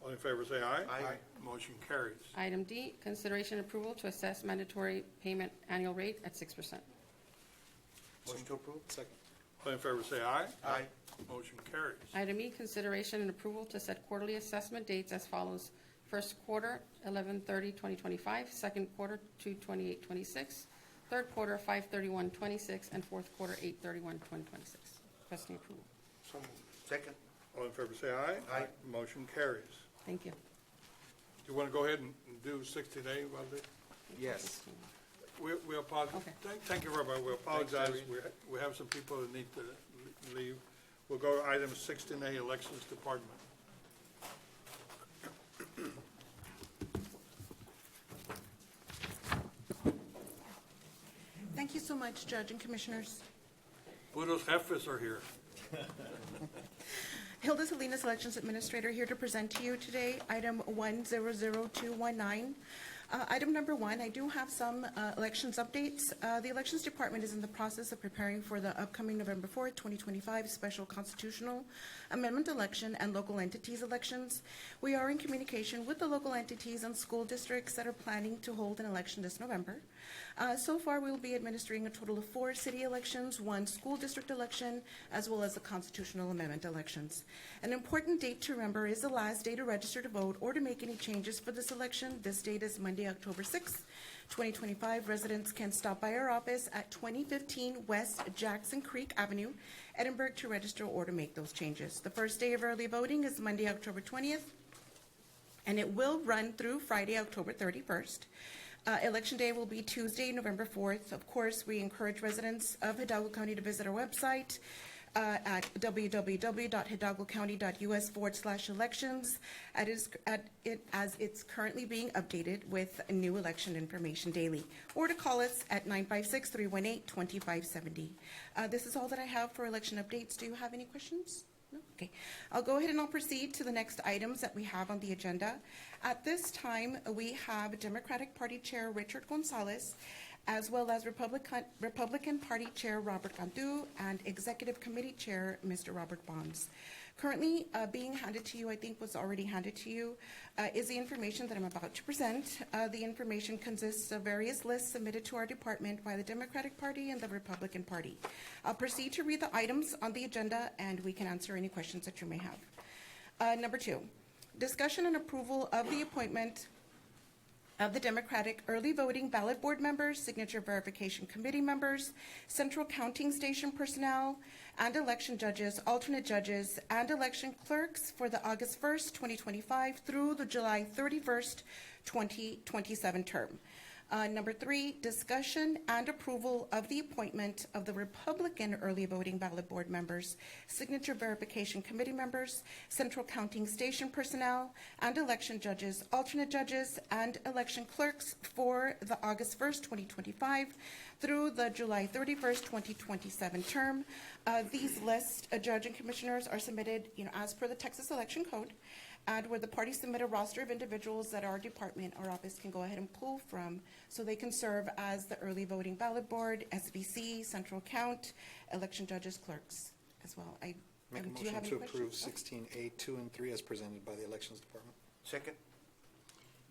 All in favor, say aye. Aye. Motion carries. Item D, consideration and approval to assess mandatory payment annual rate at 6%. Motion to approve. Second. All in favor, say aye. Aye. Motion carries. Item E, consideration and approval to set quarterly assessment dates as follows. First quarter, 11/30/2025, second quarter, 2/28/26, third quarter, 5/31/26, and fourth quarter, 8/31/2026. Requesting approval. So moved. Second. All in favor, say aye. Aye. Motion carries. Thank you. Do you want to go ahead and do 60-day, Walter? Yes. We apologize. Okay. Thank you, everybody. We apologize. Irene. We have some people that need to leave. We'll go to item 16A, Elections Department. Thank you so much, Judge and Commissioners. Puros jefes are here. Hilda Salinas, Elections Administrator, here to present to you today item 100219. Item number 1, I do have some elections updates. The Elections Department is in the process of preparing for the upcoming November 4th, 2025 special constitutional amendment election and local entities elections. We are in communication with the local entities and school districts that are planning to hold an election this November. So far, we will be administering a total of 4 city elections, 1 school district election, as well as the constitutional amendment elections. An important date to remember is the last day to register to vote or to make any changes for this election. This date is Monday, October 6th, 2025. Residents can stop by our office at 2015 West Jackson Creek Avenue, Edinburgh, to register or to make those changes. The first day of early voting is Monday, October 20th, and it will run through Friday, October 31st. Election Day will be Tuesday, November 4th. Of course, we encourage residents of Hidalgo County to visit our website at www.hidalgocounty.us/elections as it's currently being updated with new election information daily, or to call us at 956-318-2570. This is all that I have for election updates. Do you have any questions? No? Okay. I'll go ahead and I'll proceed to the next items that we have on the agenda. At this time, we have Democratic Party Chair Richard Gonzalez as well as Republican Party Chair Robert Cantu and Executive Committee Chair Mr. Robert Bonds. Currently being handed to you, I think was already handed to you, is the information that I'm about to present. The information consists of various lists submitted to our department by the Democratic Party and the Republican Party. I'll proceed to read the items on the agenda, and we can answer any questions that you may have. Number 2, discussion and approval of the appointment of the Democratic Early Voting Ballot Board members, Signature Verification Committee members, Central Counting Station personnel, and election judges, alternate judges, and election clerks for the August 1st, 2025 through the July 31st, 2027 term. Number 3, discussion and approval of the appointment of the Republican Early Voting Ballot Board members, Signature Verification Committee members, Central Counting Station personnel, and election judges, alternate judges, and election clerks for the August 1st, 2025 through the July 31st, 2027 term. These lists, Judge and Commissioners, are submitted, as per the Texas Election Code, and where the parties submit a roster of individuals that our department, our office, can go ahead and pull from, so they can serve as the Early Voting Ballot Board, SVC, Central Count, election judges, clerks as well. Make a do you have motion any to approve questions? 16A, 2, and 3 as presented by the Elections Department. Second.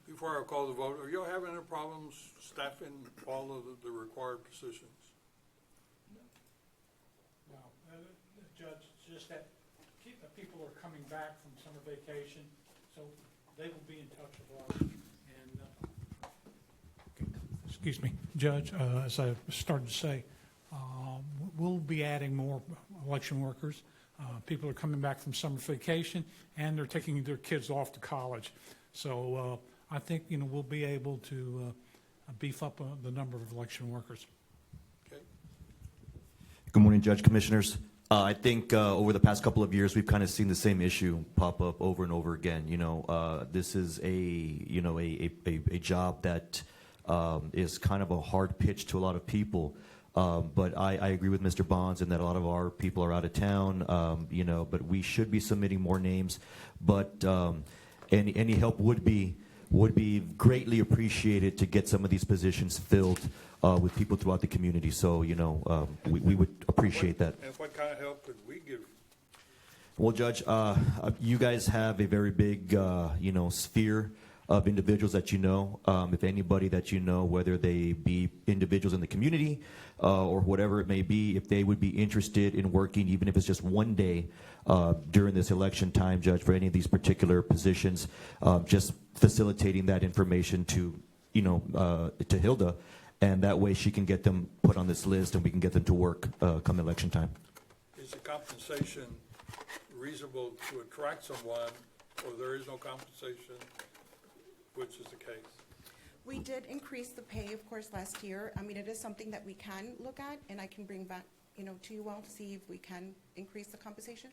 Before I call the vote, are y'all having any problems staffing all of the required positions? No, Judge, it's just that people are coming back from summer vacation, so they will be in touch with us. And, excuse me, Judge, as I started to say, we'll be adding more election workers. People are coming back from summer vacation, and they're taking their kids off to college. So I think, we'll be able to beef up the number of election workers. Okay. Good morning, Judge, Commissioners. I think over the past couple of years, we've kind of seen the same issue pop up over and over again. This is a job that is kind of a hard pitch to a lot of people. But I agree with Mr. Bonds in that a lot of our people are out of town, but we should be submitting more names. But any help would be greatly appreciated to get some of these positions filled with people throughout the community. So, we would appreciate that. And what kind of help could we give? Well, Judge, you guys have a very big, sphere of individuals that you know. If anybody that you know, whether they be individuals in the community or whatever it may be, if they would be interested in working, even if it's just one day during this election time, Judge, for any of these particular positions, just facilitating that information to Hilda, and that way she can get them put on this list and we can get them to work come election time. Is the compensation reasonable to attract someone, or there is no compensation? Which is the case? We did increase the pay, of course, last year. I mean, it is something that we can look at, and I can bring back, to you all to see if we can increase the compensation.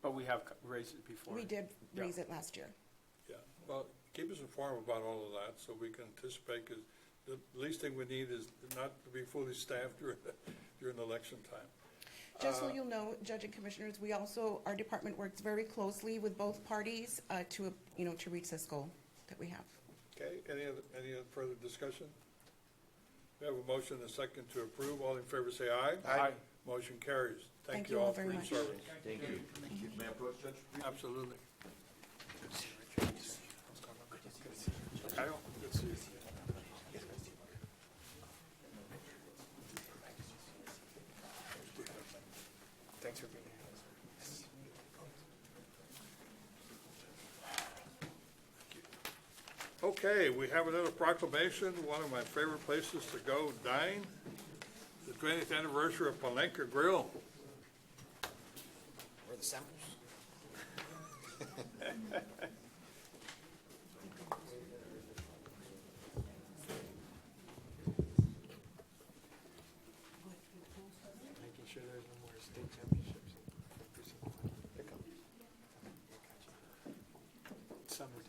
But we have raised it before. We did raise it last year. Yeah, well, keep us informed about all of that so we can anticipate, because the least thing we need is not to be fully staffed during election time. Just so you'll know, Judge and Commissioners, our department works very closely with both parties to reach this goal that we have. Okay, any other further discussion? We have a motion and a second to approve. All in favor say aye. Aye. Motion carries. Thank you all very much. for your service. Thank you. May I approach, Judge? Absolutely. Kyle, good to see you. Thanks for being here. Okay, we have another proclamation, one of my favorite places to go dine, the 20th anniversary of Palenque Grill. Where are the samples? Making sure there's no more state championships. Summertime.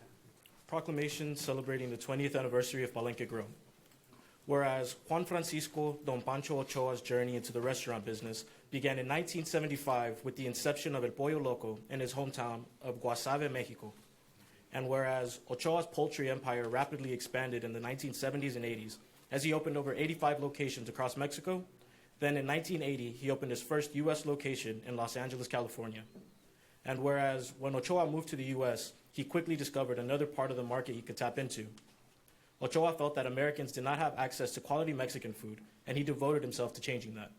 Proclamation celebrating the 20th anniversary of Palenque Grill. Whereas Juan Francisco Don Pancho Ochoa's journey into the restaurant business began in 1975 with the inception of El Pollo Loco in his hometown of Guasave, Mexico. And whereas Ochoa's poultry empire rapidly expanded in the 1970s and 80s, as he opened over 85 locations across Mexico. Then in 1980, he opened his first U.S. location in Los Angeles, California. And whereas when Ochoa moved to the U.S., he quickly discovered another part of the market he could tap into. Ochoa felt that Americans did not have access to quality Mexican food, and he devoted himself to changing that.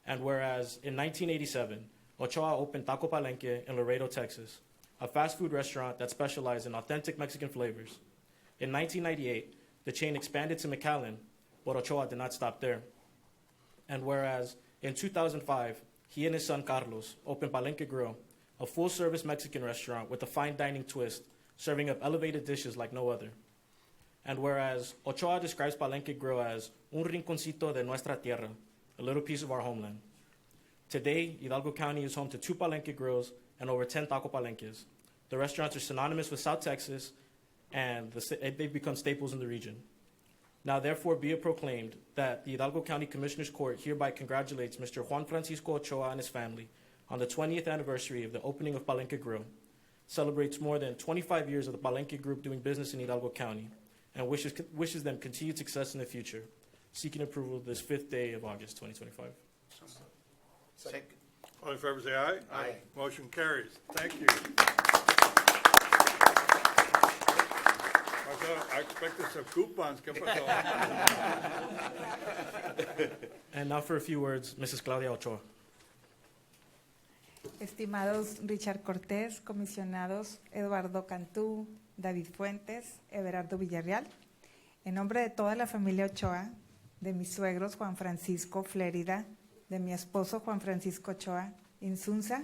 And whereas in 1987, Ochoa opened Taco Palenque in Laredo, Texas, a fast food restaurant that specialized in authentic Mexican flavors. In 1998, the chain expanded to McAllen, but Ochoa did not stop there. And whereas in 2005, he and his son Carlos opened Palenque Grill, a full-service Mexican restaurant with a fine dining twist, serving up elevated dishes like no other. And whereas Ochoa describes Palenque Grill as un rinconcito de nuestra tierra, a little piece of our homeland. Today, Hidalgo County is home to 2 Palenque Grills and over 10 Taco Palenques. The restaurants are synonymous with South Texas, and they've become staples in the region. Now, therefore, be it proclaimed that the Hidalgo County Commissioners Court hereby congratulates Mr. Juan Francisco Ochoa and his family on the 20th anniversary of the opening of Palenque Grill, celebrates more than 25 years of the Palenque Group doing business in Hidalgo County, and wishes them continued success in the future, seeking approval this 5th day of August, 2025. Second. All in favor, say aye. Aye. Motion carries. Thank you. I expected some coupons. ¿Qué pasó? And now for a few words, Mrs. Claudia Ochoa. Estimados Richard Cortés, comisionados Eduardo Cantú, David Fuentes, Everardo Villarreal, en nombre de toda la familia Ochoa, de mis suegros Juan Francisco Flérida, de mi esposo Juan Francisco Ochoa Insunza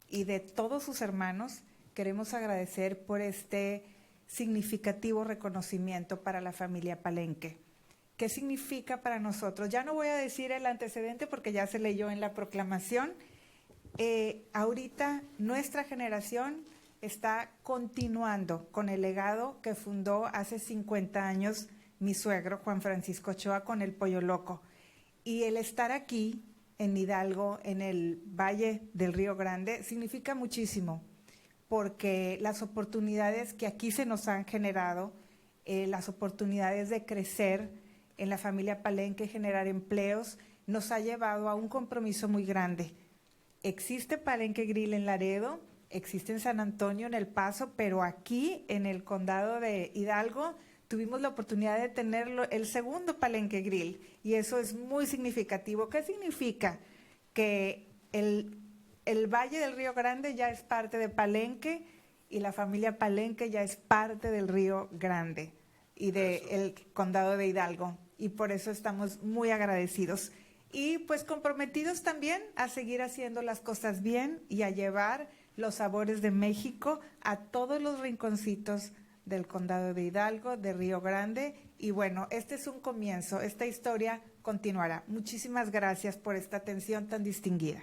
y de todos sus hermanos, queremos agradecer por este significativo reconocimiento para la familia Palenque. ¿Qué significa para nosotros? Ya no voy a decir el antecedente porque ya se leyó en la proclamación. Ahorita nuestra generación está continuando con el legado que fundó hace 50 años mi suegro Juan Francisco Ochoa con el Pollo Loco. Y el estar aquí en Hidalgo, en el Valle del Río Grande, significa muchísimo, porque las oportunidades que aquí se nos han generado, las oportunidades de crecer en la familia Palenque, generar empleos, nos ha llevado a un compromiso muy grande. Existe Palenque Grill en Laredo, existe en San Antonio, en El Paso, pero aquí en el condado de Hidalgo tuvimos la oportunidad de tener el segundo Palenque Grill y eso es muy significativo. ¿Qué significa? Que el Valle del Río Grande ya es parte de Palenque y la familia Palenque ya es parte del Río Grande y del condado de Hidalgo y por eso estamos muy agradecidos. Y pues comprometidos también a seguir haciendo las cosas bien y a llevar los sabores de México a todos los rinconcitos del condado de Hidalgo, de Río Grande. Y bueno, este es un comienzo, esta historia continuará. Muchísimas gracias por esta atención tan distinguida.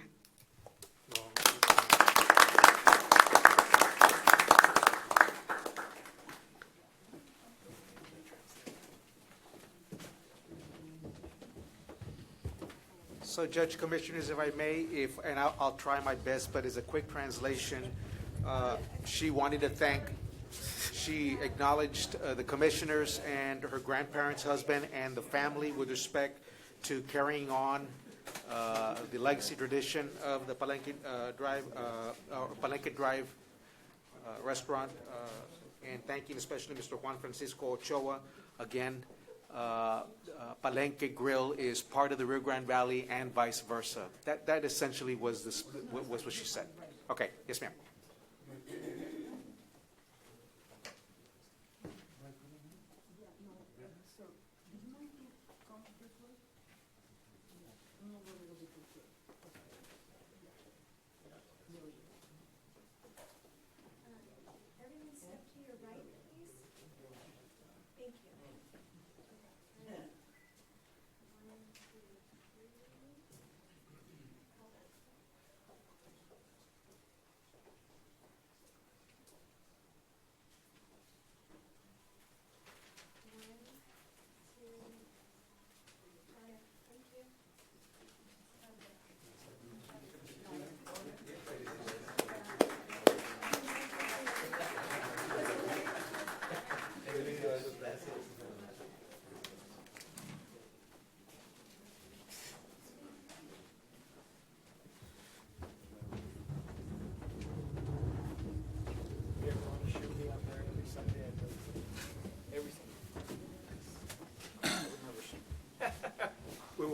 So, Judge, Commissioners, if I may, and I'll try my best, but as a quick translation, she wanted to thank, she acknowledged the commissioners and her grandparents' husband and the family with respect to carrying on the legacy tradition of the Palenque Drive restaurant, and thanking especially Mr. Juan Francisco Ochoa. Again, Palenque Grill is part of the Rio Grande Valley and vice versa. That essentially was what she said. Okay, yes, ma'am. Everyone step to your right, please. Thank you.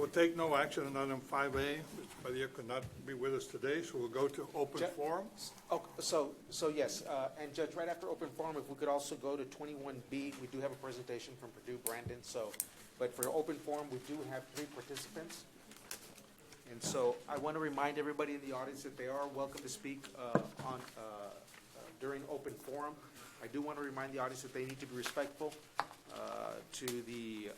We'll take no action on item 5A. Mr. Padilla could not be with us today, so we'll go to open forum. Oh, so yes, and Judge, right after open forum, if we could also go to 21B, we do have a presentation from Purdue, Brandon, so, but for open forum, we do have 3 participants. And so I want to remind everybody in the audience that they are welcome to speak during open forum. I do want to remind the audience that they need to be respectful to the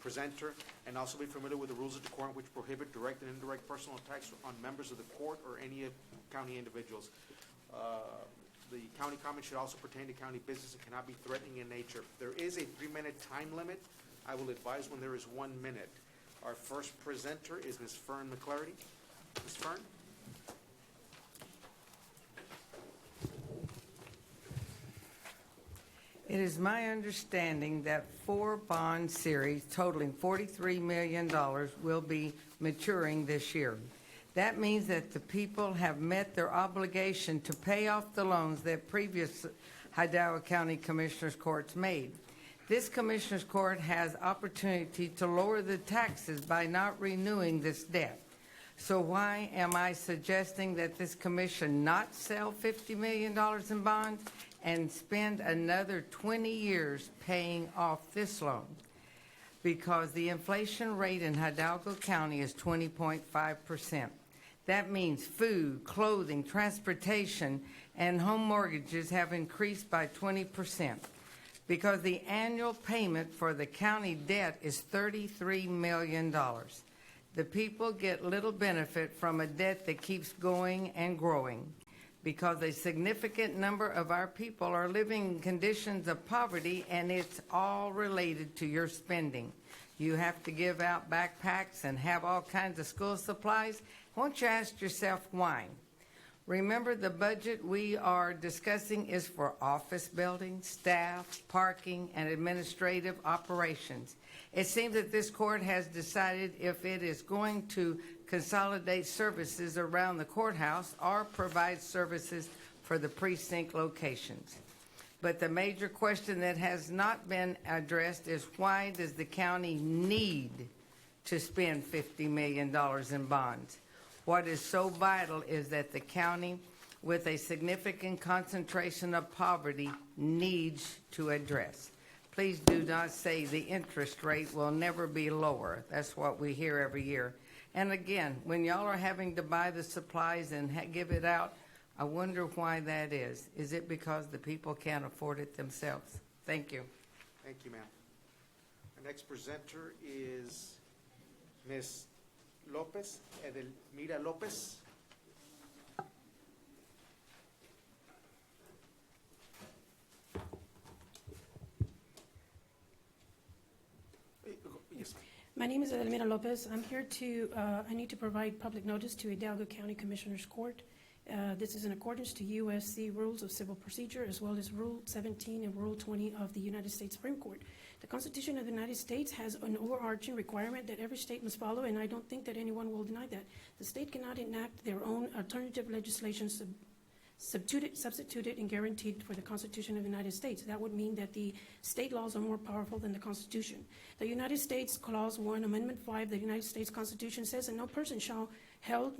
presenter, and also be familiar with the rules of decorum which prohibit direct and indirect personal attacks on members of the court or any county individuals. The county comment should also pertain to county business and cannot be threatening in nature. There is a 3-minute time limit. I will advise when there is 1 minute. Our first presenter is Ms. Fern McClarty. Ms. Fern? It is my understanding that 4 bond series totaling $43 million will be maturing this year. That means that the people have met their obligation to pay off the loans that previous Hidalgo County Commissioners Courts made. This Commissioners Court has opportunity to lower the taxes by not renewing this debt. So why am I suggesting that this commission not sell $50 million in bonds and spend another 20 years paying off this loan? Because the inflation rate in Hidalgo County is 20.5%. That means food, clothing, transportation, and home mortgages have increased by 20%. Because the annual payment for the county debt is $33 million. The people get little benefit from a debt that keeps going and growing, because a significant number of our people are living in conditions of poverty, and it's all related to your spending. You have to give out backpacks and have all kinds of school supplies. Won't you ask yourself why? Remember, the budget we are discussing is for office buildings, staff, parking, and administrative operations. It seems that this court has decided if it is going to consolidate services around the courthouse or provide services for the precinct locations. But the major question that has not been addressed is, why does the county need to spend $50 million in bonds? What is so vital is that the county, with a significant concentration of poverty, needs to address. Please do not say the interest rate will never be lower. That's what we hear every year. And again, when y'all are having to buy the supplies and give it out, I wonder why that is. Is it because the people can't afford it themselves? Thank you. Thank you, ma'am. Our next presenter is Ms. Lopez, Edelmira Lopez. Yes, my name is Edelmira Lopez. I'm here to, I need to provide public notice to Hidalgo County Commissioners Court. This is in accordance to USC Rules of Civil Procedure, as well as Rule 17 and Rule 20 of the United States Supreme Court. The Constitution of the United States has an overarching requirement that every state must follow, and I don't think that anyone will deny that. The state cannot enact their own alternative legislation substituted and guaranteed for the Constitution of the United States. That would mean that the state laws are more powerful than the Constitution. The United States Clause 1, Amendment 5, the United States Constitution says that no person shall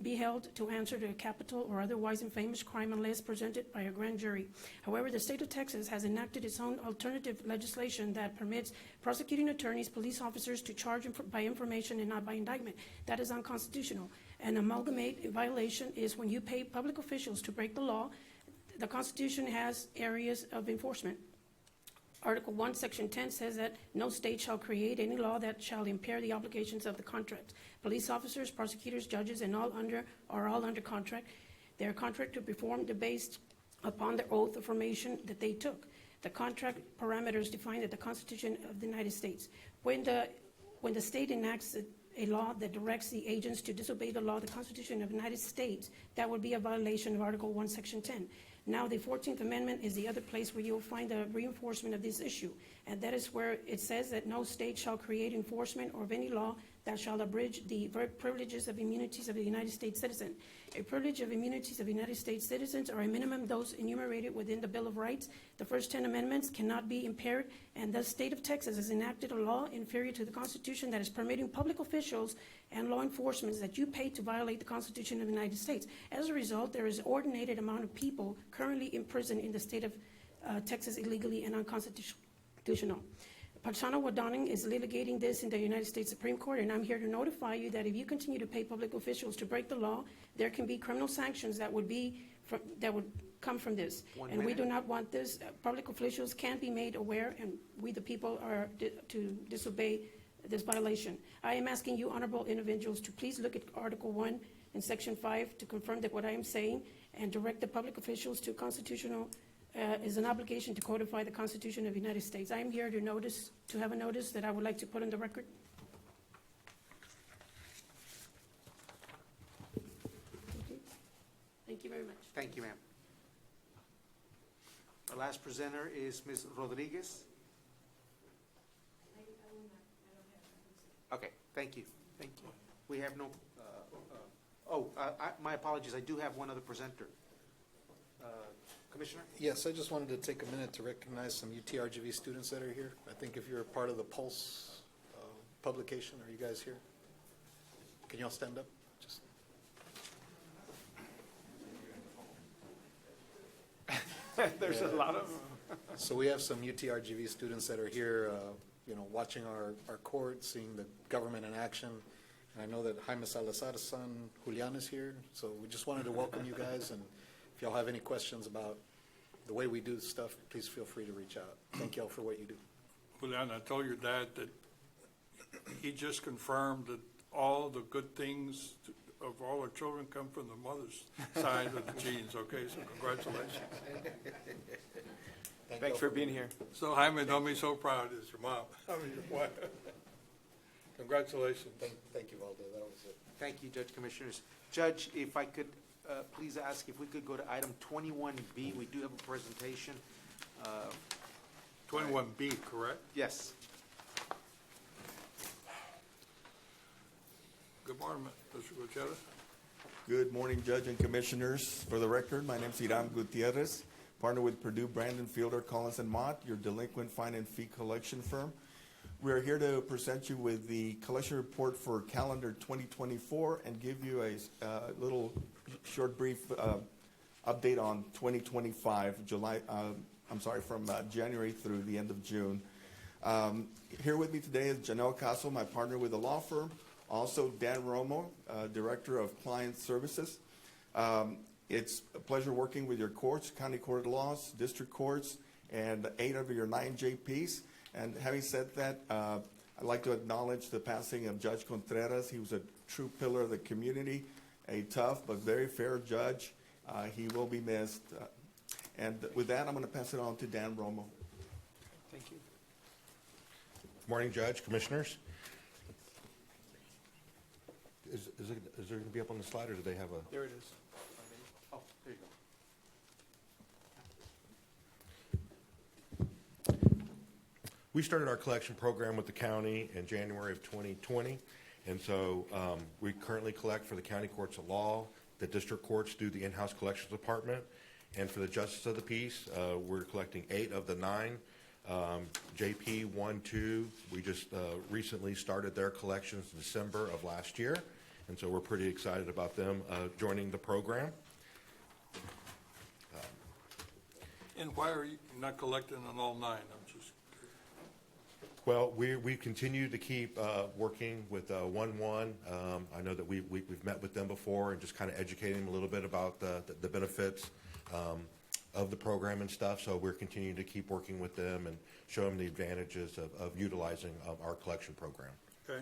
be held to answer to a capital or otherwise infamous crime unless presented by a grand jury. However, the state of Texas has enacted its own alternative legislation that permits prosecuting attorneys, police officers to charge by information and not by indictment. That is unconstitutional. An amalgamate violation is when you pay public officials to break the law. The Constitution has areas of enforcement. Article 1, Section 10 says that no state shall create any law that shall impair the obligations of the contract. Police officers, prosecutors, judges, and all under contract. They are contracted to perform based upon the oath of formation that they took. The contract parameters define that the Constitution of the United States. When the state enacts a law that directs the agents to disobey the law, the Constitution of the United States, that would be a violation of Article 1, Section 10. Now, the 14th Amendment is the other place where you'll find the reinforcement of this issue, and that is where it says that no state shall create enforcement of any law that shall abridge the privileges of immunities of the United States citizen. A privilege of immunities of United States citizens are a minimum those enumerated within the Bill of Rights The first 10 amendments cannot be impaired, and the state of Texas has enacted a law inferior to the Constitution that is permitting public officials and law enforcement that you pay to violate the Constitution of the United States. As a result, there is an ordinated amount of people currently in prison in the state of Texas illegally and unconstitutional. Parsana Wadaning is litigating this in the United States Supreme Court, and I'm here to notify you that if you continue to pay public officials to break the law, there can be criminal sanctions that would come from this. And we do not want this. Public officials can be made aware, and we, the people, are to disobey this violation. I am asking you, honorable individuals, to please look at Article 1 and Section 5 to confirm that what I am saying, and direct the public officials to constitutional is an obligation to codify the Constitution of the United States. I am here to have a notice that I would like to put on the record. Thank you very much. Thank you, ma'am. Our last presenter is Ms. Rodriguez. Okay, thank you. Thank you. We have no, my apologies, I do have one other presenter. Commissioner? Yes, I just wanted to take a minute to recognize some UTRGV students that are here. I think if you're a part of the Pulse publication, are you guys here? Can you all stand up? Just. There's a lot of So we have some UTRGV students that are here, watching our court, seeing the government in action. And I know that Jaime Salazar's son, Julian, is here. So we just wanted to welcome you guys. And if y'all have any questions about the way we do stuff, please feel free to reach out. Thank y'all for what you do. Julian, I told your dad that he just confirmed that all the good things of all our children come from the mother's side of the genes, okay? So congratulations. Thanks for being here. So Jaime, don't be so proud as your mom. I mean, your wife. Congratulations. Thank you, Valdo. That was it. Thank you, Judge Commissioners. Judge, if I could please ask if we could go to item 21B. We do have a presentation. 21B, correct? Yes. Good morning, Mr. Gutierrez. Good morning, Judge and Commissioners. For the record, my name is Hiram Gutierrez, partner with Purdue, Brandon, Fielder, Collins, and Mott, your delinquent fine and fee collection firm. We are here to present you with the collection report for calendar 2024 and give you a little short brief update on 2025, from January through the end of June. Here with me today is Janelle Caso, my partner with the law firm. Also, Dan Romo, Director of Client Services. It's a pleasure working with your courts, County Court of Laws, District Courts, and 8 of your 9 JPs. And having said that, I'd like to acknowledge the passing of Judge Contreras. He was a true pillar of the community, a tough but very fair judge. He will be missed. And with that, I'm going to pass it on to Dan Romo. Thank you. Good morning, Judge, Commissioners. Is there going to be up on the slide, or do they have a? There it is. Oh, there you go. We started our collection program with the county in January of 2020, and so we currently collect for the county courts of law, the district courts do the in-house collections department, and for the justice of the peace, we're collecting 8 of the 9. JP 1, 2, we just recently started their collections in December of last year, and so we're pretty excited about them joining the program. And why are you not collecting on all 9? I'm just Well, we continue to keep working with 1-1. I know that we've met with them before and just kind of educating them a little bit about the benefits of the program and stuff. So we're continuing to keep working with them and show them the advantages of utilizing our collection program. okay.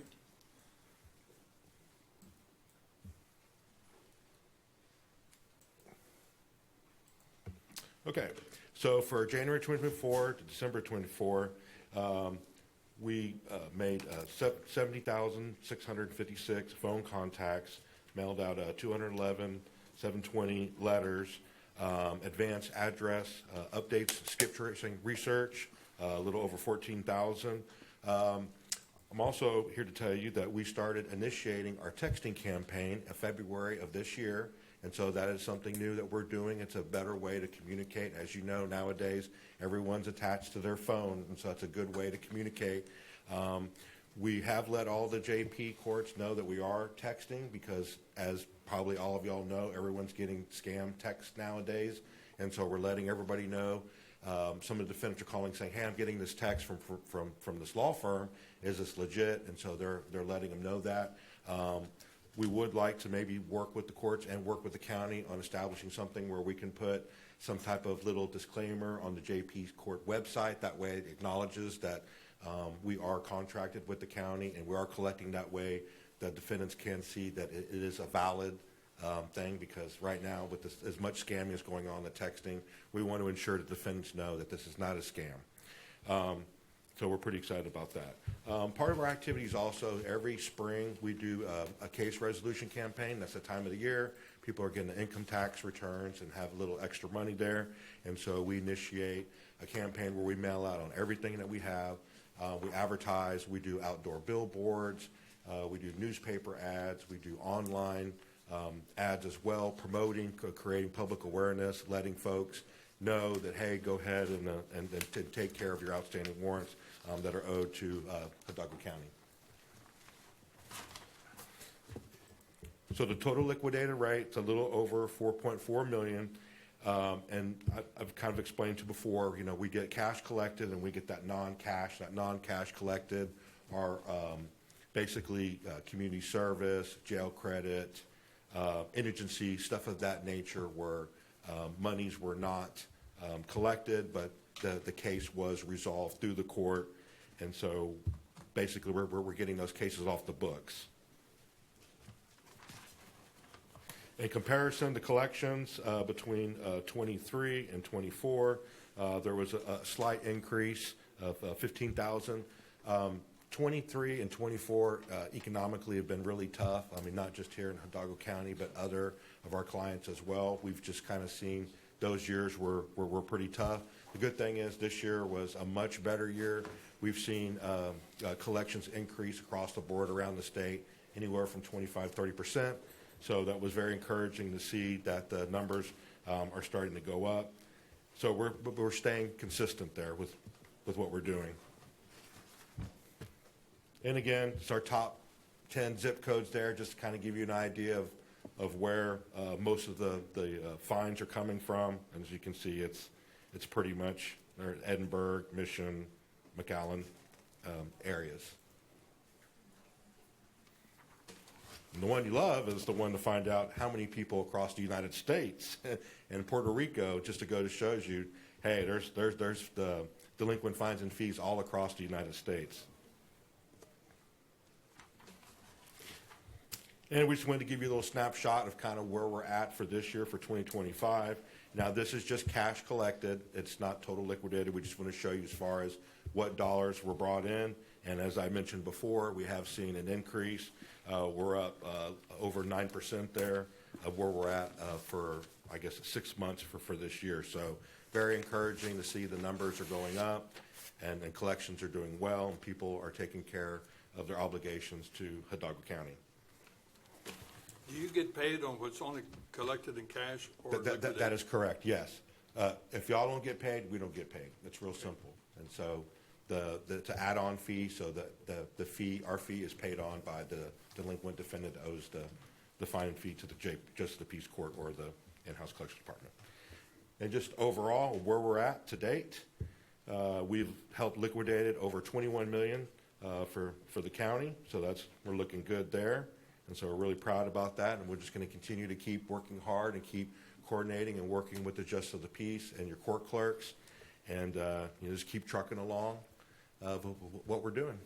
Okay, so for January 2024 to December 24, we made 70,656 phone contacts, mailed out 211,720 letters, advanced address updates, skip tracing research, a little over 14,000. I'm also here to tell you that we started initiating our texting campaign in February of this year, And so that is something new that we're doing. It's a better way to communicate. As you know, nowadays, everyone's attached to their phone, and so it's a good way to communicate. We have let all the JP courts know that we are texting because, as probably all of y'all know, everyone's getting scam texts nowadays. And so we're letting everybody know. Some of the defendants are calling saying, hey, I'm getting this text from this law firm. Is this legit? And so they're letting them know that. We would like to maybe work with the courts and work with the county on establishing something where we can put some type of little disclaimer on the JP court website. That way it acknowledges that we are contracted with the county and we are collecting that way. That defendants can see that it is a valid thing, because right now with this, as much scamming is going on, the texting, we want to ensure that defendants know that this is not a scam. So we're pretty excited about that. Part of our activities also, every spring we do a case resolution campaign. That's the time of the year. People are getting the income tax returns and have a little extra money there. And so we initiate a campaign where we mail out on everything that we have. We advertise, we do outdoor billboards, we do newspaper ads, we do online ads as well, promoting, creating public awareness, letting folks know that, hey, go ahead and take care of your outstanding warrants that are owed to Hidalgo County. So the total liquidated rate's a little over $4.4 million. And I've kind of explained to you before, you know, we get cash collected and we get that non-cash. That non-cash collected are basically community service, jail credit, indigency, stuff of that nature, where monies were not collected, but the case was resolved through the court. And so basically we're getting those cases off the books. In comparison, the collections between 23 and 24, there was a slight increase of 15,000. 23 and 24 economically have been really tough. I mean, not just here in Hidalgo County, but other of our clients as well. We've just kind of seen those years were pretty tough. The good thing is this year was a much better year. We've seen collections increase across the board around the state, anywhere from 25-30%. So that was very encouraging to see that the numbers are starting to go up. So we're staying consistent there with what we're doing. And again, it's our top 10 zip codes there, just to kind of give you an idea of where most of the fines are coming from. And as you can see, it's pretty much Edinburgh, Mission, McAllen areas. And the one you love is the one to find out how many people across the United States and Puerto Rico, just to go to shows you, hey, there's the delinquent fines and fees all across the United States. And we just wanted to give you a little snapshot of kind of where we're at for this year, for 2025. Now, this is just cash collected. It's not total liquidated. We just want to show you as far as what dollars were brought in. And as I mentioned before, we have seen an increase. We're up over 9% there of where we're at for, I guess, 6 months for this year. So very encouraging to see the numbers are going up and collections are doing well and people are taking care of their obligations to Hidalgo County. Do you get paid on what's only collected in cash or liquidated? That is correct, yes. If y'all don't get paid, we don't get paid. It's real simple. And so the add-on fee, so the fee, our fee is paid on by the delinquent defendant that owes the fine fee to the Justice of the Peace Court or the in-house collection department. And just overall, where we're at to date, we've helped liquidated over $21 million for the county. So we're looking good there. And so we're really proud about that, and we're just going to continue to keep working hard and keep coordinating and working with the Justice of the Peace and your court clerks, and just keep trucking along what we're doing.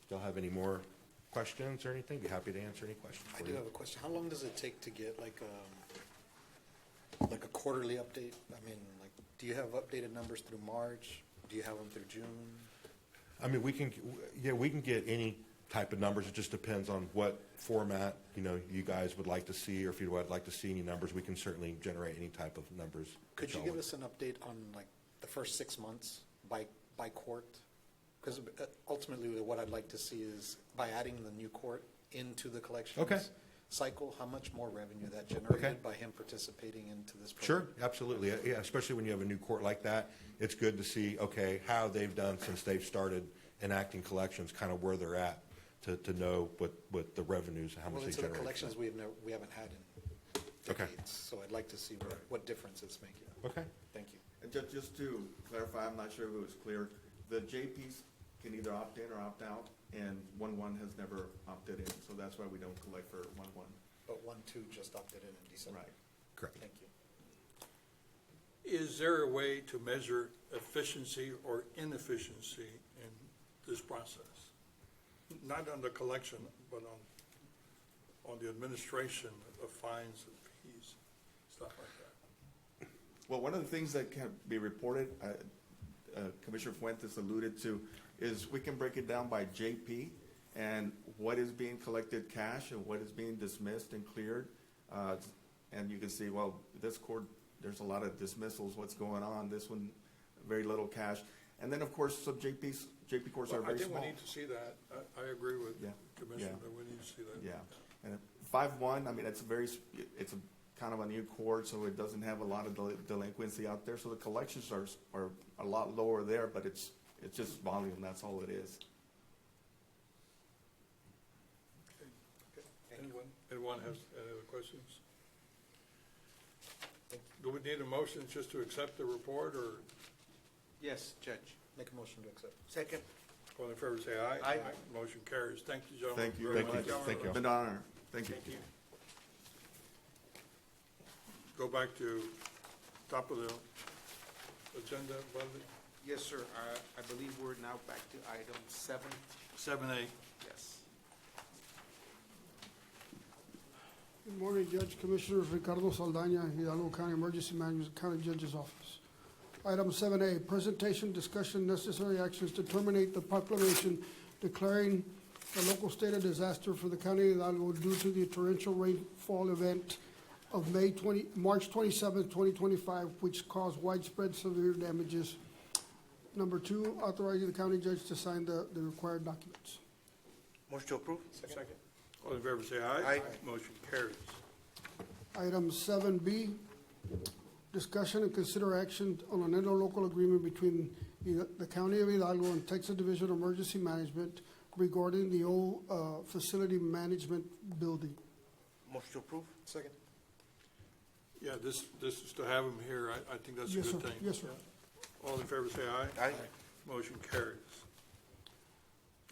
Still have any more questions or anything? Be happy to answer any questions for I do you. have a question. How long does it take to get like a quarterly update? I mean, like, do you have updated numbers through March? Do you have them through June? I mean, we can get any type of numbers. It just depends on what format, you guys would like to see, or if you would like to see any numbers, we can certainly generate any type of numbers. Could you give us an update on like the first 6 months by court? Because ultimately what I'd like to see is by adding the new court into the collections. Okay. cycle, how much more revenue that generated Okay. by him participating into this program? Sure, absolutely. Yeah, especially when you have a new court like that, it's good to see, okay, how they've done since they've started enacting collections, kind of where they're at, to know what the revenues, how much Well, they into the generate. collections we haven't had in Okay. decades, so I'd like to see what difference it's making. Okay. Thank you. And just to clarify, I'm not sure if it was clear, the JPs can either opt in or opt out, and 1-1 has never opted in, so that's why we don't collect for 1-1. But 1-2 just opted in December. Right. Correct. Thank you. Is there a way to measure efficiency or inefficiency in this process? Not on the collection, but on the administration of fines and fees, stuff like that. Well, one of the things that can be reported, Commissioner Fuentes alluded to, is we can break it down by JP and what is being collected cash and what is being dismissed and cleared. And you can see, well, this court, there's a lot of dismissals, what's going on, this one, very little cash. And then, of course, some JP courts are Well, I very think small. we need to see that. I agree with Yeah. Commissioner Yeah. that we need to see that. Yeah, and 5-1, I mean, it's it's a kind of a new court, so it doesn't have a lot of delinquency out there, so the collections are a lot lower there, but it's just volume, that's all it is. Anyone has any other questions? Do we need a motion just to accept the report, or Yes, Judge. Make a motion to accept. Second. all in favor say aye? Aye. Motion carries. Thank you, gentlemen. Thank you very very much. much. Thank you. Been an honor. Thank you. Go back to top of the agenda, Bradley. Yes, sir. I believe we're now back to item 7. 7A. Yes. Good morning, Judge, Commissioners. Ricardo Saldaña, Hidalgo County Emergency Management, County Judge's Office. Item 7A, presentation, discussion, necessary actions to terminate the proclamation declaring a local state of disaster for the County of Hidalgo due to the torrential rainfall event of March 27, 2025, which caused widespread severe damages. Number 2, authorizing the county judge to sign the required documents. Motion to approve. Second. All in favor say aye. Aye. Motion carries. Item 7B, discussion and consider action on an interlocal agreement between the County of Hidalgo and Texas Division of Emergency Management regarding the old facility management building. Motion to approve. Second. Yeah, this is to have him here. I think that's a Yes, good sir. thing. Yes, sir. All in favor say aye. Aye. Motion carries.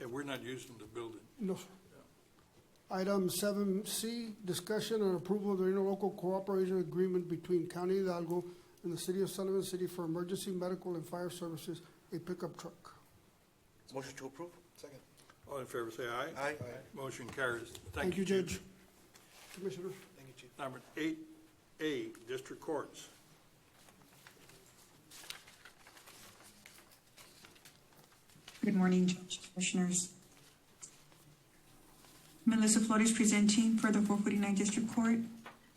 And we're not using the building. No, sir. Item 7C, discussion and approval of the interlocal cooperation agreement between County of Hidalgo and the City of Sullivan City for emergency medical and fire services, a pickup truck. Motion to approve. Second. All in favor say aye. Aye. Motion carries. Thank you, Judge. Commissioners. Thank you, Chief. Number 8A, District Courts. Good morning, Judge, Commissioners. Melissa Flores presenting for the 449 District Court.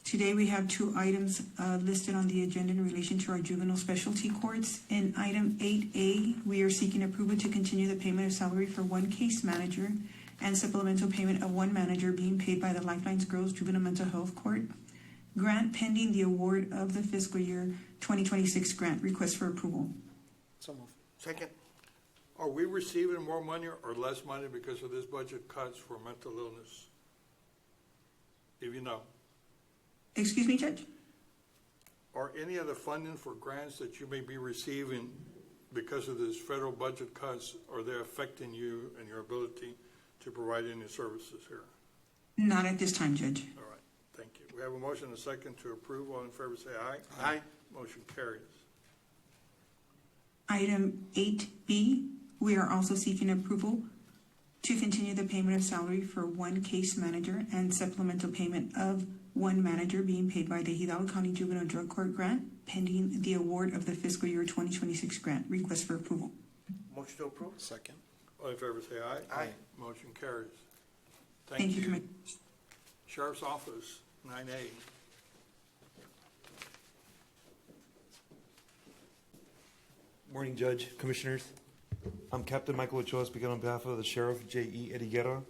Today we have 2 items listed on the agenda in relation to our juvenile specialty courts. In item 8A, we are seeking approval to continue the payment of salary for 1 case manager and supplemental payment of 1 manager being paid by the Lifelines Girls Juvenile Mental Health Court. Grant pending the award of the fiscal year 2026 grant request for approval. So move. Second. Are we receiving more money or less money because of this budget cuts for mental illness? If you know. Excuse me, Judge? Are any of the funding for grants that you may be receiving because of this federal budget cuts, are they affecting you and your ability to provide any services here? Not at this time, Judge. All right, thank you. We have a motion and a second to approve. All in favor say aye. Aye. Motion carries. Item 8B, we are also seeking approval to continue the payment of salary for 1 case manager and supplemental payment of 1 manager being paid by the Hidalgo County Juvenile Drug Court grant pending the award of the fiscal year 2026 grant request for approval. Motion to approve. Second. All in favor say aye. Aye. Motion carries. Thank you, Commissioner. Sheriff's Office, 9A. Morning, Judge, Commissioners. I'm Captain Michael Ochoa, speaking on behalf of the Sheriff J.E. Eriguera.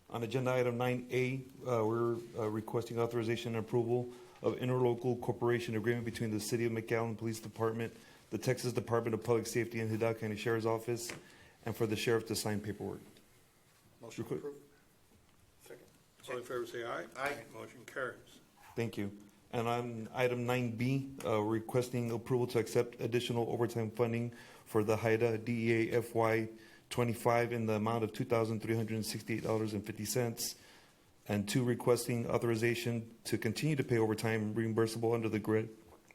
On agenda item 9A, we're requesting authorization and approval of interlocal cooperation agreement between the City of McAllen Police Department, the Texas Department of Public Safety, and Hidalgo County Sheriff's Office, and for the sheriff to sign paperwork. Motion approved. Second. All in favor, say aye. Aye. Motion carries. Thank you. And on item 9B, requesting approval to accept additional overtime funding for the HIDA DEA FY 25 in the amount of $2,368.50. And 2, requesting authorization to continue to pay overtime reimbursable under the grant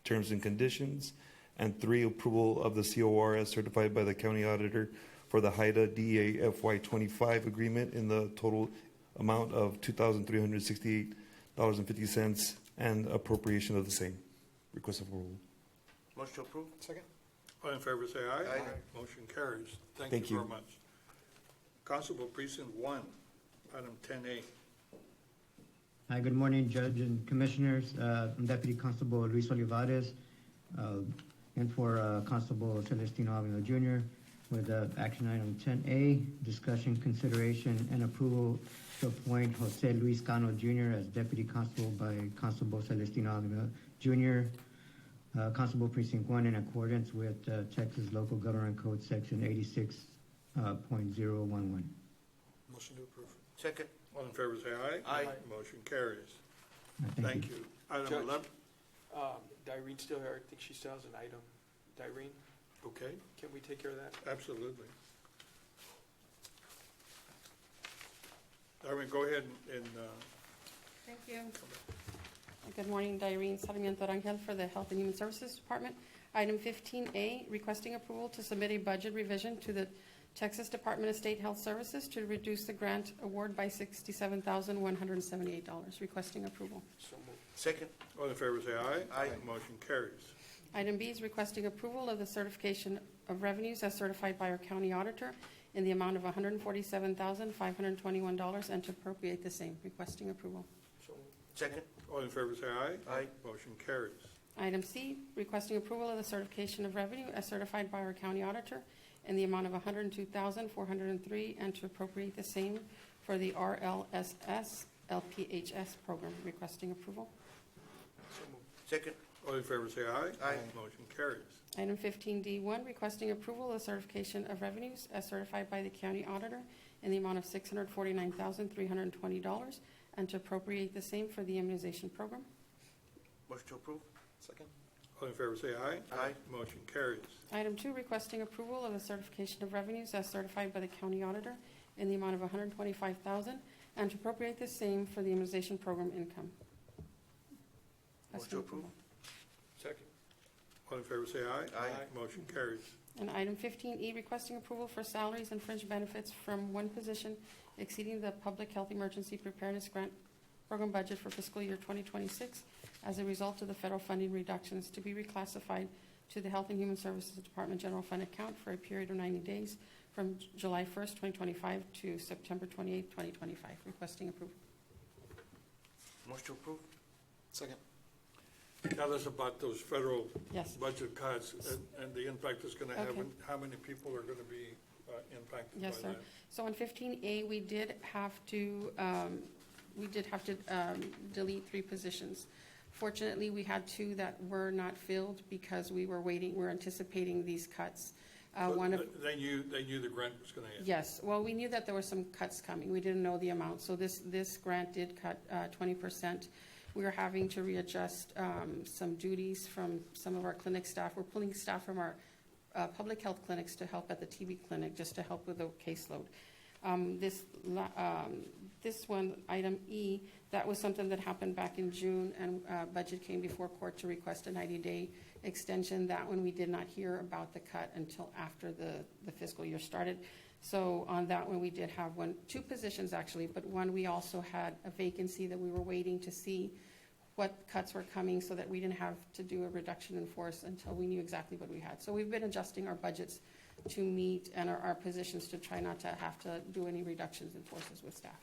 terms and conditions. And 3, approval of the COR as certified by the county auditor for the HIDA DEA FY 25 agreement in the total amount of $2,368.50 and appropriation of the same. Request approval. Motion approved. Second. All in favor, say aye. Aye. Motion carries. Thank Thank you you. very much. Constable Precinct 1, item 10A. Hi, good morning, Judge and Commissioners. I'm Deputy Constable Luis Olivares, and for Constable Celestino Avila Jr. with action item 10A, discussion, consideration, and approval to appoint Jose Luis Cano Jr. as Deputy Constable by Constable Celestino Avila Jr., Constable Precinct 1, in accordance with Texas Local Government Code Section 86.011. Motion to approve. Second. All in favor, say aye. Aye. Motion carries. Thank Thank you. Item Judge. 11, Direne's still here. I think she still has an item. Direne, okay, can we take care of that? absolutely. Darwin, go ahead and Thank you. Good morning, Irene Sarmiento Rangel for the Health and Human Services Department. Item 15A, requesting approval to submit a budget revision to the Texas Department of State Health Services to reduce the grant award by $67,178. Requesting approval. So moved. Second. all in favor, say aye. Aye. Motion carries. Item B is requesting approval of the certification of revenues as certified by our county auditor in the amount of $147,521 and to appropriate the same. Requesting approval. So moved. Second. All in favor, say aye. Aye. Motion carries. Item C, requesting approval of the certification of revenue as certified by our county auditor in the amount of $102,403 and to appropriate the same for the RLSS LPHS program. Requesting approval. So moved. Second. All in favor, say aye. Aye. Motion carries. Item 15D1, requesting approval of certification of revenues as certified by the county auditor in the amount of $649,320 and to appropriate the same for the immunization program. Motion to approve. Second. All in favor, say aye. Aye. Motion carries. Item 2, requesting approval of the certification of revenues as certified by the county auditor in the amount of $125,000 and to appropriate the same for the immunization program income. Motion to approve. Second. All in favor, say aye. Aye. Motion carries. And item 15E, requesting approval for salaries and fringe benefits from one position exceeding the Public Health Emergency Preparedness Grant Program budget for fiscal year 2026 as a result of the federal funding reductions to be reclassified to the Health and Human Services Department General Fund account for a period of 90 days from July 1st, 2025 to September 28th, 2025. Requesting approval. Motion to approve. Second. Tell us about those federal Yes. budget cuts and the impact it's going to have, Okay. and how many people are going to be impacted by Yes, sir. that. So on 15A, we did have to delete 3 positions. Fortunately, we had 2 that were not filled because we were anticipating these cuts. One of They knew the grant was going to end. Yes, well, we knew that there were some cuts coming. We didn't know the amount. So this grant did cut 20%. We are having to readjust some duties from some of our clinic staff. We're pulling staff from our public health clinics to help at the TB clinic, just to help with the caseload. This one, item E, that was something that happened back in June, and budget came before court to request a 90-day extension. That one, we did not hear about the cut until after the fiscal year started. So on that one, we did have 2 positions actually, but one, we also had a vacancy that we were waiting to see what cuts were coming so that we didn't have to do a reduction in force until we knew exactly what we had. So we've been adjusting our budgets to meet and our positions to try not to have to do any reductions in forces with staff.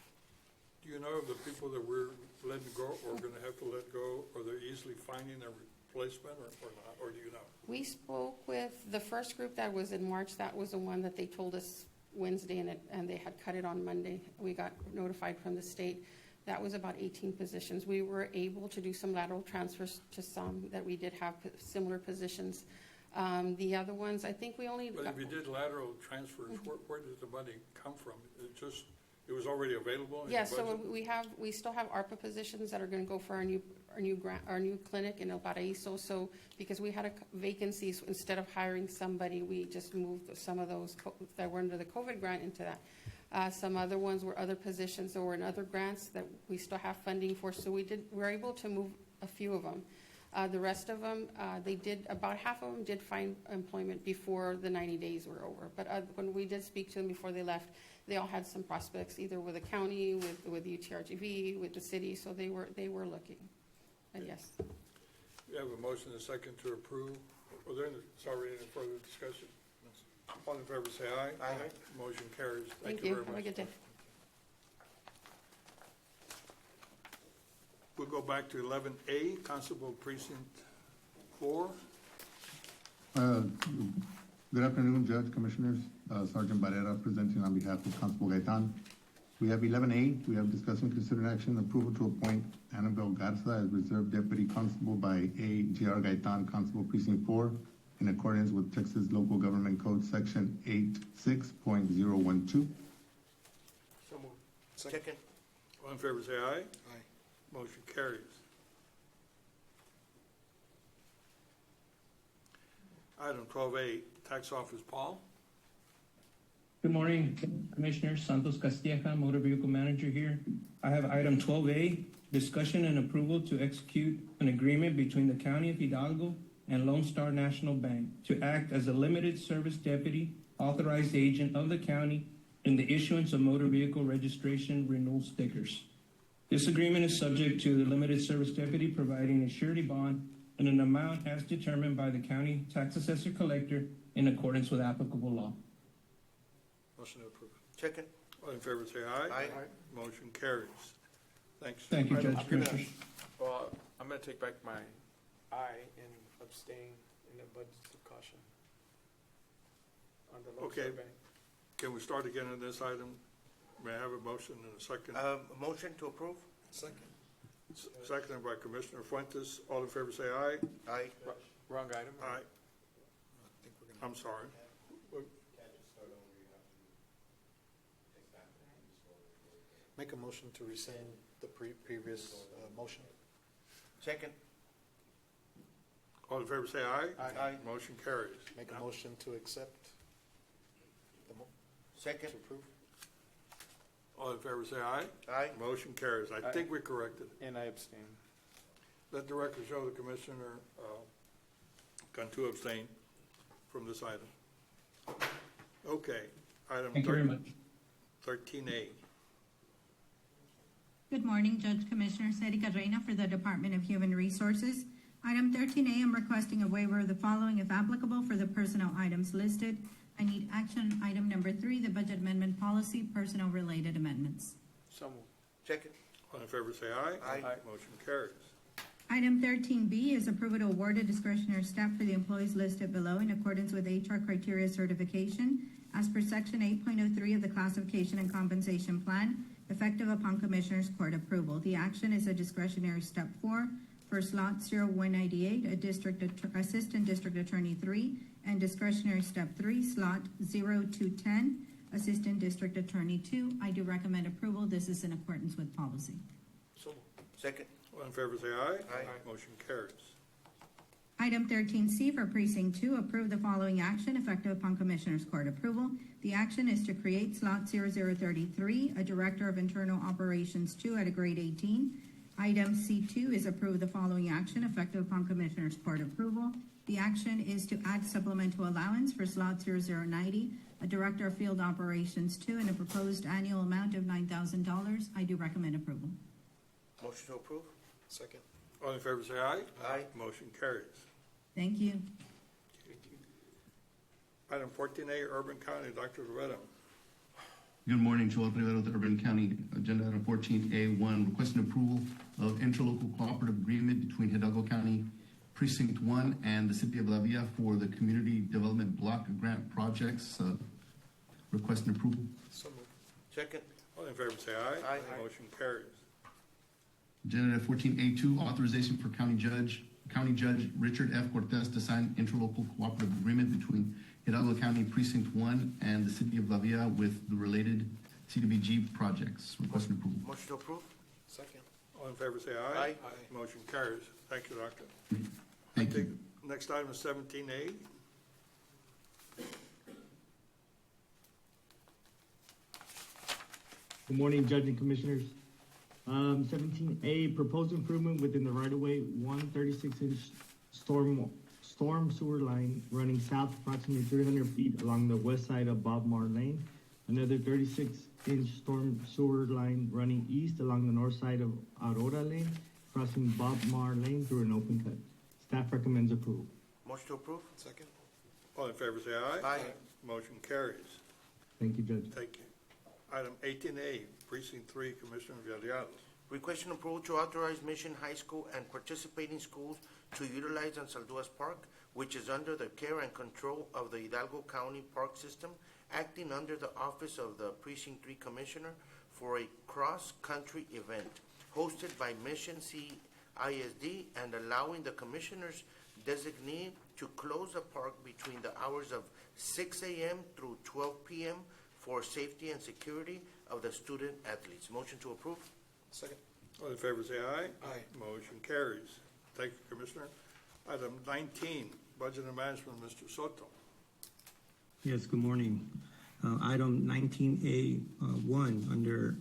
Do you know of the people that we're letting go or going to have to let go, or they're easily finding a replacement or not, or do you know? We spoke with the first group that was in March. That was the one that they told us Wednesday, and they had cut it on Monday. We got notified from the state. That was about 18 positions. We were able to do some lateral transfers to some that we did have similar positions. The other ones, I think we only But got, if you did lateral transfers, where did the money come from? It was already available in the yeah, budget? so we still have ARPA positions that are going to go for our new clinic in El Paraíso. So because we had vacancies, instead of hiring somebody, we just moved some of those that were under the COVID grant into that. Some other ones were other positions that were in other grants that we still have funding for. So we were able to move a few of them. The rest of them, about half of them did find employment before the 90 days were over. But when we did speak to them before they left, they all had some prospects, either with the county, with UTRGV, with the city, so they were looking. And yes. We have a motion and a second to approve. Sorry, any further discussion? All in favor say aye. Aye. Motion carries. Thank you you. very much. Have a good day. We'll go back to 11A, Constable Precinct 4. Good afternoon, Judge, Commissioners. Sergeant Barrera presenting on behalf of Constable Gaitan. We have 11A. We have discussion, consider action, approval to appoint Annabelle Garza as Reserve Deputy Constable by A.G.R. Gaitan, Constable Precinct 4, in accordance with Texas Local Government Code Section 86.012. So moved. Second. All in favor say aye. Aye. Motion carries. Item 12A, Tax Office, Paul. Good morning, Commissioners. Santos Castilleja, Motor Vehicle Manager here. I have item 12A, discussion and approval to execute an agreement between the County of Hidalgo and Lone Star National Bank to act as a limited service deputy authorized agent of the county in the issuance of motor vehicle registration renewal stickers. This agreement is subject to the limited service deputy providing a surety bond in an amount as determined by the county tax assessor collector in accordance with applicable law. Motion to approve. Second. All in favor say aye. Aye. Motion carries. Thanks. Thank you, Judge. Commissioners. Well, I'm going to take back my aye and abstain in abundance of caution on the Lone Star Okay. Bank. Can we start again on this item? May I have a motion and a second? Motion to approve? Second. Seconded by Commissioner Fuentes. All in favor say aye. Aye. Wrong item? Aye. I'm sorry. Make a motion to rescind the previous motion. Second. All in favor say aye. Aye. Motion carries. Make a motion to accept Second. to approve. All in favor say aye. Aye. Motion carries. I think we corrected it. And I abstain. Let the record show the Commissioner Cantu abstain from this item. Okay, item Thank you very much. 13A. Good morning, Judge Commissioners. Erika Reina for the Department of Human Resources. Item 13A, I'm requesting a waiver of the following if applicable for the personnel items listed. I need action item number 3, the budget amendment policy, personnel related amendments. So moved. Second. All in favor say aye. Aye. Motion carries. Item 13B is approval to award a discretionary staff for the employees listed below in accordance with HR criteria certification as per section 8.03 of the classification and compensation plan, effective upon Commissioners Court approval. The action is a discretionary step 4 for slot 0198, Assistant District Attorney 3, and discretionary step 3, slot 0210, Assistant District Attorney 2. I do recommend approval. This is in accordance with policy. So moved. Second. All in favor say aye. Aye. Motion carries. Item 13C for Precinct 2, approve the following action effective upon Commissioners Court approval. The action is to create slot 0033, a Director of Internal Operations 2 at a grade 18. Item C2 is approve the following action effective upon Commissioners Court approval. The action is to add supplemental allowance for slot 0090, a Director of Field Operations 2, and a proposed annual amount of $9,000. I do recommend approval. Motion to approve? Second. All in favor say aye. Aye. Motion carries. Thank you. Item 14A, Urban County, Dr. Rivera. Good morning, Joel Rivera with the Urban County. Agenda item 14A1, requesting approval of interlocal cooperative agreement between Hidalgo County Precinct 1 and the City of La Villa for the Community Development Block Grant projects. requesting approval. So moved. Second. All in favor say aye. Aye. Motion carries. Agenda item 14A2, authorization for County Judge Richard F. Cortez to sign interlocal cooperative agreement between Hidalgo County Precinct 1 and the City of La Villa with the related CDBG projects. Requesting approval. Motion to approve. Second. All in favor say aye. Aye. Motion carries. Thank you, Doctor. Thank you. Next item is 17A. Good morning, Judge and Commissioners. 17A, proposed improvement within the right-of-way, 136-inch storm sewer line running south approximately 300 feet along the west side of Bob Marr Lane. Another 36-inch storm sewer line running east along the north side of Aurora Lane, crossing Bob Marr Lane through an open cut. Staff recommends approval. Motion to approve. Second. All in favor say aye. Aye. Motion carries. Thank you, Judge. Thank you. Item 18A, Precinct 3, Commissioner Villalobos. Requesting approval to authorize Mission High School and participating schools to utilize Ansalduas Park, which is under the care and control of the Hidalgo County Park System, acting under the Office of the Precinct 3 Commissioner for a cross-country event hosted by Mission CISD and allowing the Commissioner's designee to close the park between the hours of 6 a.m. through 12 p.m. for safety and security of the student athletes. Motion to approve. Second. All in favor say aye. Aye. Motion carries. Thank you, Commissioner. Item 19, Budget and Management, Mr. Soto. Yes, good morning. Item 19A1 under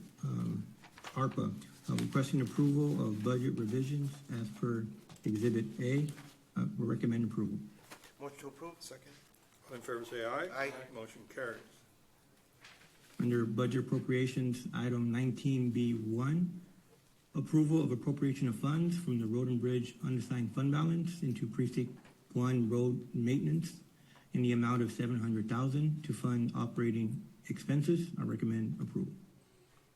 ARPA, requesting approval of budget revisions as per Exhibit A. We recommend approval. Motion to approve. Second. All in favor say aye. Aye. Motion carries. Under Budget Appropriations, item 19B1, approval of appropriation of funds from the Road and Bridge unassigned fund balance into Precinct 1 road maintenance in the amount of $700,000 to fund operating expenses. I recommend approval.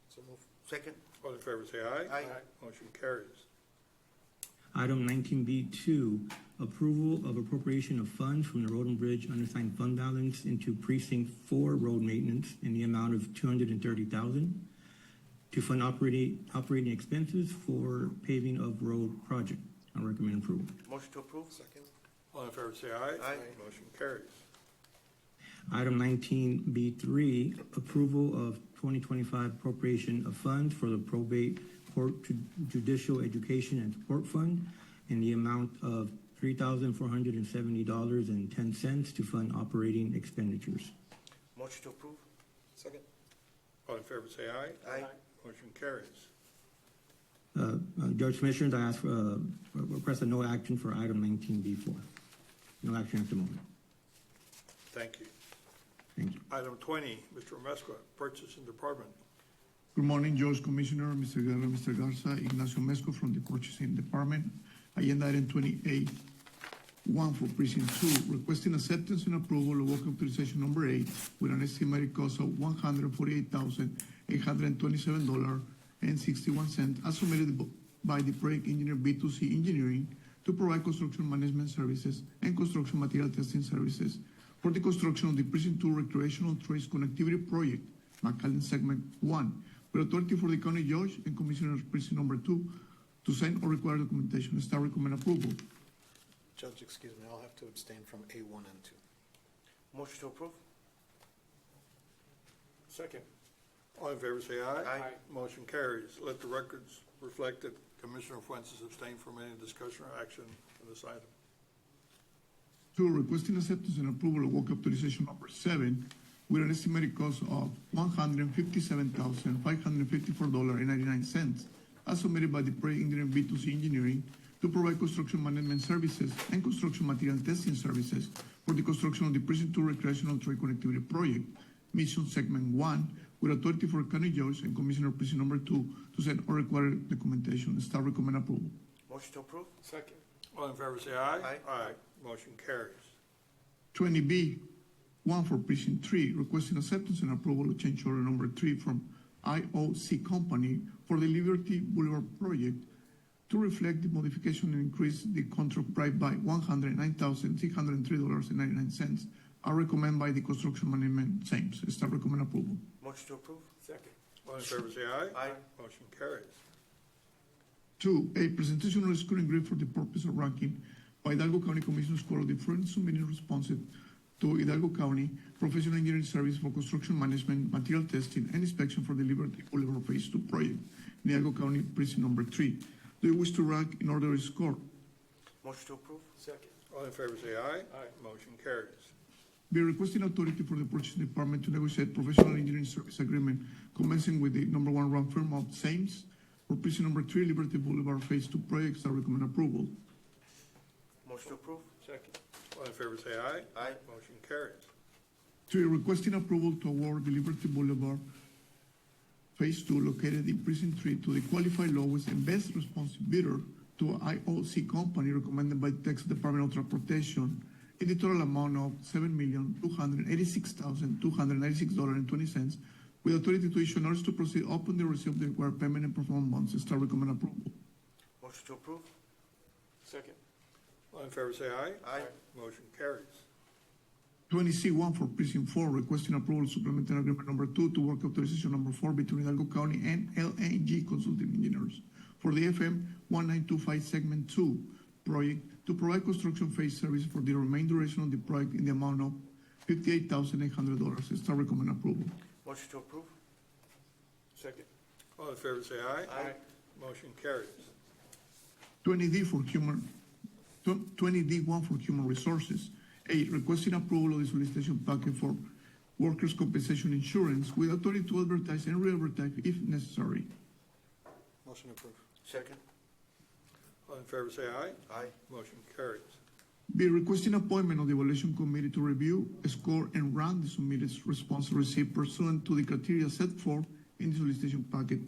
So move. Second. All in favor say aye. Aye. Motion carries. Item 19B2, approval of appropriation of funds from the Road and Bridge unassigned fund balance into Precinct 4 road maintenance in the amount of $230,000 to fund operating expenses for paving of road project. I recommend approval. Motion to approve. Second. All in favor say aye. Aye. Motion carries. Item 19B3, approval of 2025 appropriation of funds for the probate court judicial education and support fund in the amount of $3,470.10 to fund operating expenditures. Motion to approve. Second. All in favor say aye. Aye. Motion carries. Judge Commissioners, I ask for request a no action for item 19B4. No action at the moment. Thank you. Thank you. Item 20, Mr. Mesqua, Purchasing Department. Good morning, Judge, Commissioner, Mr. Guerra, Mr. Garza, Ignacio Mesco from the Purchasing Department. Agenda item 28, one for Precinct 2, requesting acceptance and approval of work authorization number 8 with an estimated cost of $148,827.61 as submitted by the project engineer B2C Engineering to provide construction management services and construction material testing services for the construction of the Precinct 2 Recreational Trace Connectivity Project, McAllen Segment 1, with authority for the County Judge and Commissioner of Precinct number 2 to sign or require documentation. Staff recommend approval. Judge, excuse me, I'll have to abstain from A1 and 2. Motion to approve. Second. All in favor say aye. Aye. Motion carries. Let the records reflect that Commissioner Fuentes abstained from any discussion or action on this item. 2, requesting acceptance and approval of work authorization number 7 with an estimated cost of $157,554.99 as submitted by the project engineer B2C Engineering to provide construction management services and construction material testing services for the construction of the Precinct 2 Recreational Trail Connectivity Project, Mission Segment 1, with authority for County Judge and Commissioner of Precinct number 2 to send or require documentation. Staff recommend approval. Motion to approve. Second. All in favor say aye. Aye. Aye. Motion carries. 20B, one for Precinct 3, requesting acceptance and approval of change order number 3 from IOC Company for the Liberty Boulevard project to reflect the modification and increase the contract price by $109,603.99 are recommended by the Construction Management Same. Staff recommend approval. Motion to approve. Second. All in favor, say aye. Aye. Motion carries. 2, a presentation of a scoring grade for the purpose of ranking by Hidalgo County Commission Score of different submitting responsive to Hidalgo County Professional Engineering Service for construction management, material testing, and inspection for the Liberty Boulevard Phase 2 project in Hidalgo County Precinct Number 3. Do you wish to rank in order of score? Motion to approve. Second. All in favor, say aye. Aye. Motion carries. Be requesting authority for the purchasing department to negotiate professional engineering service agreement commencing with the number 1 rank firm of Sames for precinct number 3 Liberty Boulevard Phase 2 projects. I recommend approval. Motion to approve. Second. All in favor, say aye. Aye. Motion carries. 3, requesting approval to award the Liberty Boulevard Phase 2 located in precinct 3 to the qualified lowest and best responsive bidder to IOC company recommended by the Texas Department of Transportation in the total amount of $7,286,296.20 with authority to issue notice to proceed upon the receipt of the required payment and performance bonds. Staff recommend approval. Motion to approve. Second. All in favor, say aye. Aye. Motion carries. 20C1 for Precinct 4, requesting approval of supplementary agreement number 2 to work authorization number 4 between Hidalgo County and LNG Consulting Engineers for the FM 1925 Segment 2 project to provide construction phase service for the remaining duration of the project in the amount of $58,800. Staff recommend approval. Motion to approve. Second. All in favor, say aye. Aye. Motion carries. 20D1 for Human Resources. 8, requesting approval of the solicitation packet for workers' compensation insurance with authority to advertise and re-advertise if necessary. Motion approved. Second. All in favor, say aye. Aye. Motion carries. Be requesting appointment of the evaluation committee to review, score, and rank the submitted response received pursuant to the criteria set forth in the solicitation packet.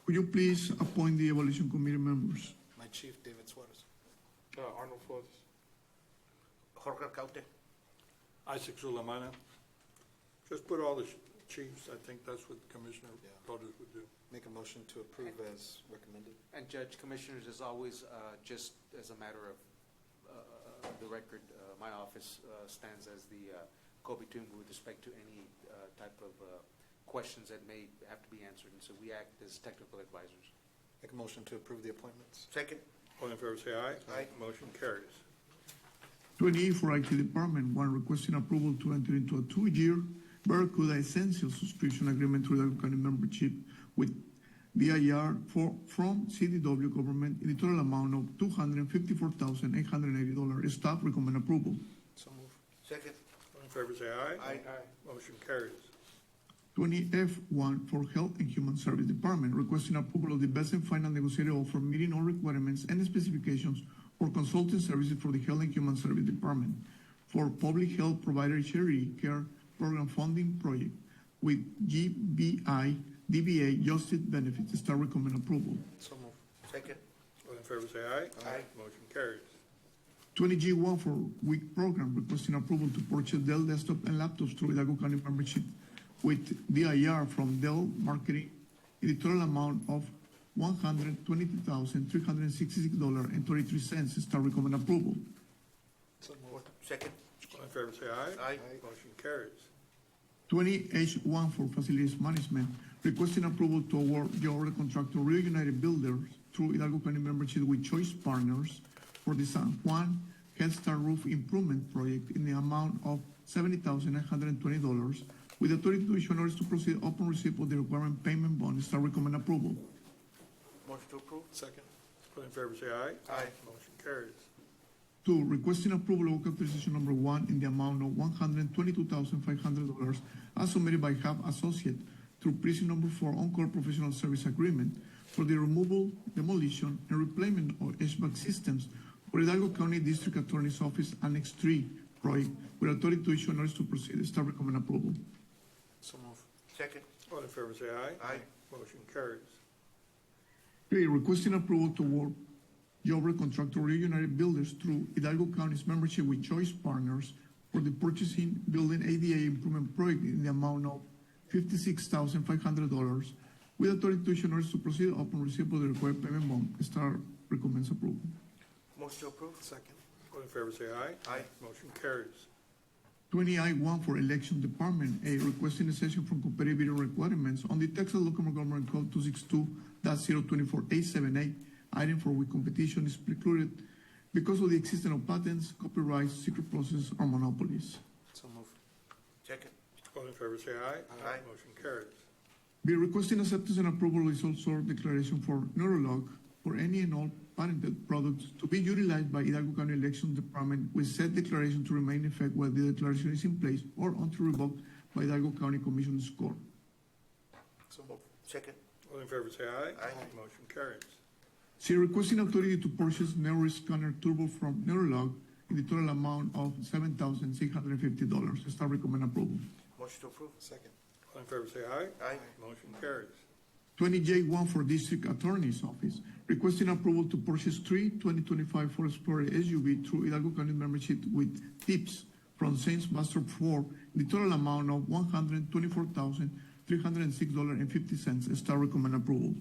Would you please appoint the evaluation committee members? My chief, David Suarez. Arnold Flores. Jorge Alcaute. Isaac Sulamana. Just put all the chiefs. I think that's what Commissioner Voters would do. Make a motion to approve as recommended. And Judge, Commissioners, as always, just as a matter of the record, my office stands as the go-between with respect to any type of questions that may have to be answered, and so we act as technical advisors. Make a motion to approve the appointments. Second. All in favor, say aye. Aye. Motion carries. 28 for IT Department, 1, requesting approval to enter into a 2-year Barracuda Essential subscription agreement through the County membership with DIR from CDW government in the total amount of $254,880. Staff recommend approval. So move. Second. All in favor, say aye. Aye. Motion carries. 20F1 for Health and Human Service Department, requesting approval of the best and final negotiated offer meeting all requirements and specifications for consulting services for the Health and Human Service Department for Public Health Provider Charity Care Program Funding Project with GBI DBA Justice Benefits. Staff recommend approval. So move. Second. All in favor, say aye. Aye. Motion carries. 20G1 for WIC program, requesting approval to purchase Dell desktop and laptops through Hidalgo County membership with DIR from Dell Marketing in the total amount of $122,366.33. Staff recommend approval. So move. Second. All in favor, say aye. Aye. Motion carries. 20H1 for Facilities Management, requesting approval to award the order contractor Rio United Builders through Hidalgo County membership with Choice Partners for the San Juan Head Start Roof Improvement Project in the amount of $70,920 with authority to issue notice to proceed upon receipt of the requirement payment bond. Staff recommend approval. Motion to approve. Second. All in favor, say aye. Aye. Motion carries. 2, requesting approval of authorization number 1 in the amount of $122,500 as submitted by HAB Associate through precinct number 4 on-call professional service agreement for the removal, demolition, and replacement of HVAC systems for Hidalgo County District Attorney's Office Annex 3 project with authority to issue notice to proceed. Staff recommend approval. So move. Second. All in favor, say aye. Aye. Motion carries. 3, requesting approval to award the overall contractor Rio United Builders through Hidalgo County's membership with Choice Partners for the purchasing building ADA improvement project in the amount of $56,500 with authority to issue notice to proceed upon receipt of the required payment bond. Staff recommends approval. Motion to approve. Second. All in favor, say aye. Aye. Motion carries. 20I-1 for Election Department, A, requesting a session from competitive bidding requirements on the Texas Local Government Code 262.024A7A, item for which competition is precluded because of the existence of patents, copyrights, secret process, or monopolies. So move. Second. All in favor say aye. Aye. Motion carries. Be requesting acceptance and approval of the sole source declaration for Neurolog for any and all patented products to be utilized by Hidalgo County Election Department, with said declaration to remain in effect while the declaration is in place or until revoked by Hidalgo County Commission's court. So move. Second. All in favor say aye. Aye. Motion carries. C, requesting authority to purchase Neurisk Scanner Turbo from Neurolog in the total amount of $7,650. Staff recommend approval. Motion to approve. Second. All in favor say aye. Aye. Motion carries. 20J1 for District Attorney's Office, requesting approval to purchase 3 2025 Ford Explorer SUV through Hidalgo County membership with tips from Saints Master 4 in the total amount of $124,306.50. Staff recommend approval.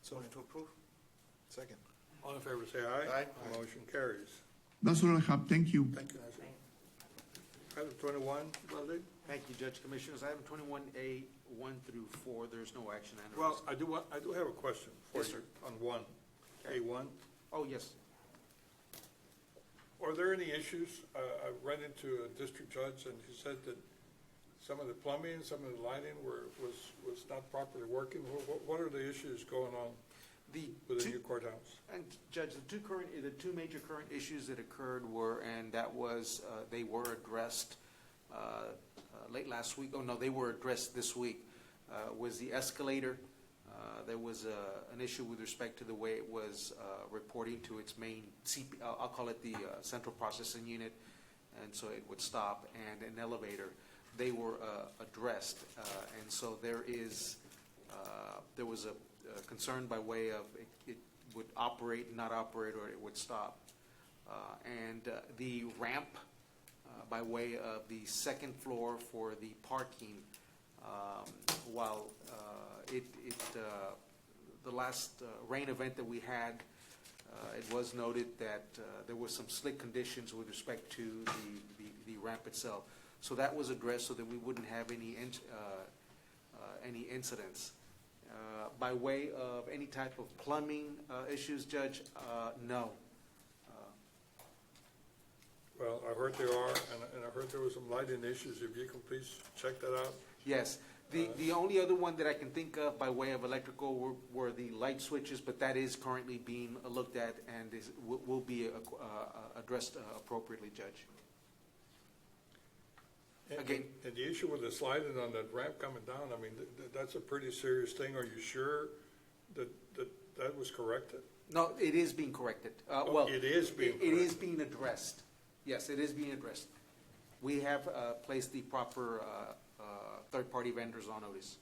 So move to approve. Second. All in favor say aye. Aye. Motion carries. That's all I have. Thank you. Thank you, Nancy. Item 21, Valde? Thank you, Judge Commissioners. Item 21A, 1 through 4, there's no action. Well, I do have a question for Yes, you sir. on one, A1. Oh, yes. Are there any issues? I ran into a district judge and he said that some of the plumbing, some of the lighting was not properly working. What are the issues going on with the new courthouse? And Judge, the two major current issues that occurred were, and that was, they were addressed late last week. Oh, no, they were addressed this week. Was the escalator. There was an issue with respect to the way it was reporting to its main I'll call it the central processing unit, and so it would stop. And an elevator, they were addressed, and so there was a concern by way of it would operate, not operate, or it would stop. And the ramp by way of the second floor for the parking, while the last rain event that we had, it was noted that there was some slick conditions with respect to the ramp itself. So that was addressed so that we wouldn't have any incidents. By way of any type of plumbing issues, Judge, no. Well, I heard there are, and I heard there was some lighting issues. If you can please check that out. Yes. The only other one that I can think of by way of electrical were the light switches, but that is currently being looked at and will be addressed appropriately, Judge. Again. And the issue with the sliding on that ramp coming down, I mean, that's a pretty serious thing. Are you sure that was corrected? No, it is being corrected. Well, it is being corrected. It is being addressed. Yes, it is being addressed. We have placed the proper third-party vendors on notice.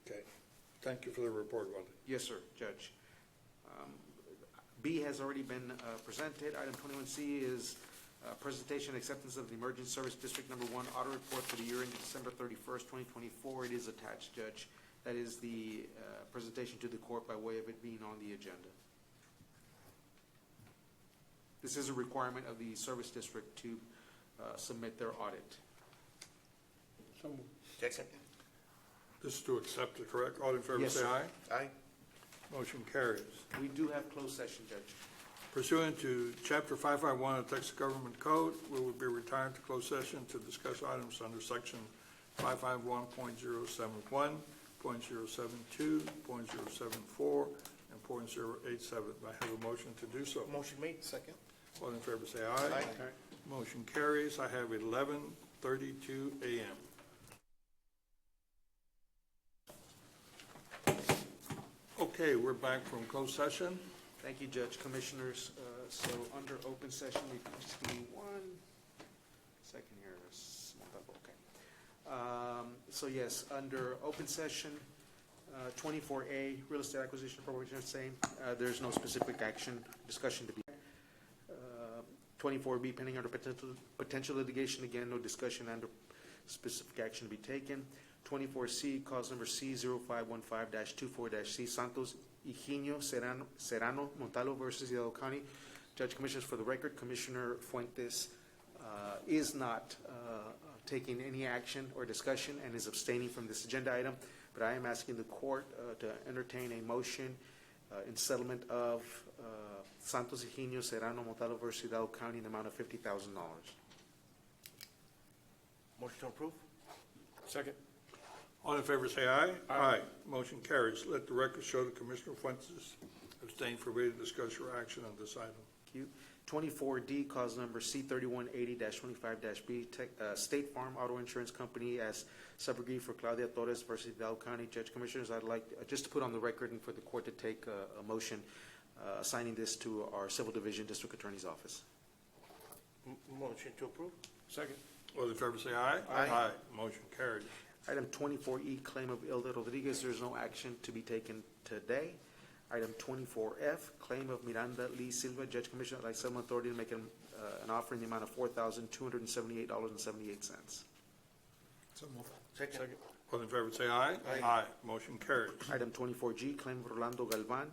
Okay. Thank you for the report, Walter. Yes, sir, Judge. B has already been presented. Item 21C is presentation and acceptance of the Emergency Service District Number 1 audit report for the year ending December 31st, 2024. It is attached, Judge. That is the presentation to the court by way of it being on the agenda. This is a requirement of the service district to submit their audit. Second. This is to accept it, correct? All in favor, Yes, say sir. aye. Aye. Motion carries. We do have closed session, Judge. Pursuant to Chapter 551 of the Texas Government Code, we will be retired to closed session to discuss items under Section 551.071, .072, .074, and .087. I have a motion to do so. Motion made. Second. All in favor, say aye. Aye. Motion carries. I have 11:32 a.m. Okay, we're back from closed session. Thank you, Judge. Commissioners, so under open session, we just give me 1 second here. Small double, okay. So yes, under open session, 24A, real estate acquisition appropriation, same. There's no specific action, discussion to be. 24B, pending under potential litigation, again, no discussion under specific action to be taken. 24C, cause number C0515-24-C, Santos Eugenio Serrano Montalo versus Hidalgo County. Judge, Commissioners, for the record, Commissioner Fuentes is not taking any action or discussion and is abstaining from this agenda item. But I am asking the court to entertain a motion in settlement of Santos Eugenio Serrano Montalvo versus Hidalgo County in the amount of $50,000. Motion to approve? Second. All in favor, say aye. Aye. Motion carries. Let the record show that Commissioner Fuentes abstained from ready to discuss your action on this item. Thank you. 24D, cause number C3180-25-B, State Farm Auto Insurance Company as subrogate for Claudia Torres versus Hidalgo County. Judge Commissioners, I'd like just to put on the record and for the court to take a motion assigning this to our Civil Division District Attorney's Office. Motion to approve? Second. All in favor, say aye. Aye. Motion carries. Item 24E, claim of Ilda Rodriguez, there is no action to be taken today. Item 24F, claim of Miranda Lee Silva, Judge Commissioner, I'd like settlement authority to make an offer in the amount of $4,278.78. So moved. Second. All in favor, say aye. Aye. Motion carries. Item 24G, claim of Orlando Galvan,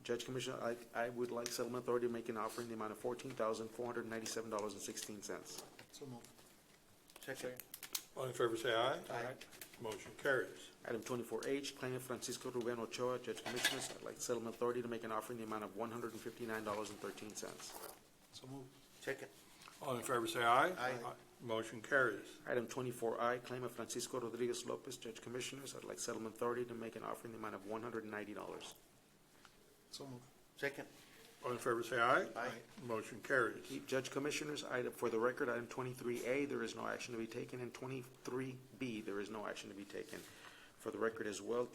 Judge Commissioner, I would like settlement authority to make an offer in the amount of $14,497.16. So moved. Second. All in favor, say aye. Motion carries. Item 24H, claim of Francisco Ruben Ochoa, Judge Commissioners, I'd like settlement authority to make an offer in the amount of $159.13. So moved. Second. All in favor, say aye. Aye. Motion carries. Item 24I, claim of Francisco Rodriguez Lopez, Judge Commissioners, I'd like settlement authority to make an offer in the amount of $190. So moved. Second. All in favor, say aye. Aye. Motion carries. Judge Commissioners, item, for the record, item 23A, there is no action to be taken, and 23B, there is no action to be taken. For the record as well,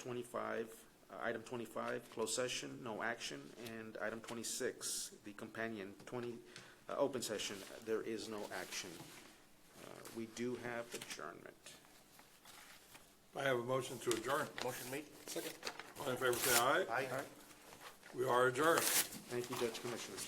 item 25, closed session, no action, and item 26, the companion, open session, there is no action. We do have adjournment. I have a motion to adjourn. Motion made. Second. All in favor, say aye. Aye. We are adjourned. Thank you, Judge Commissioners.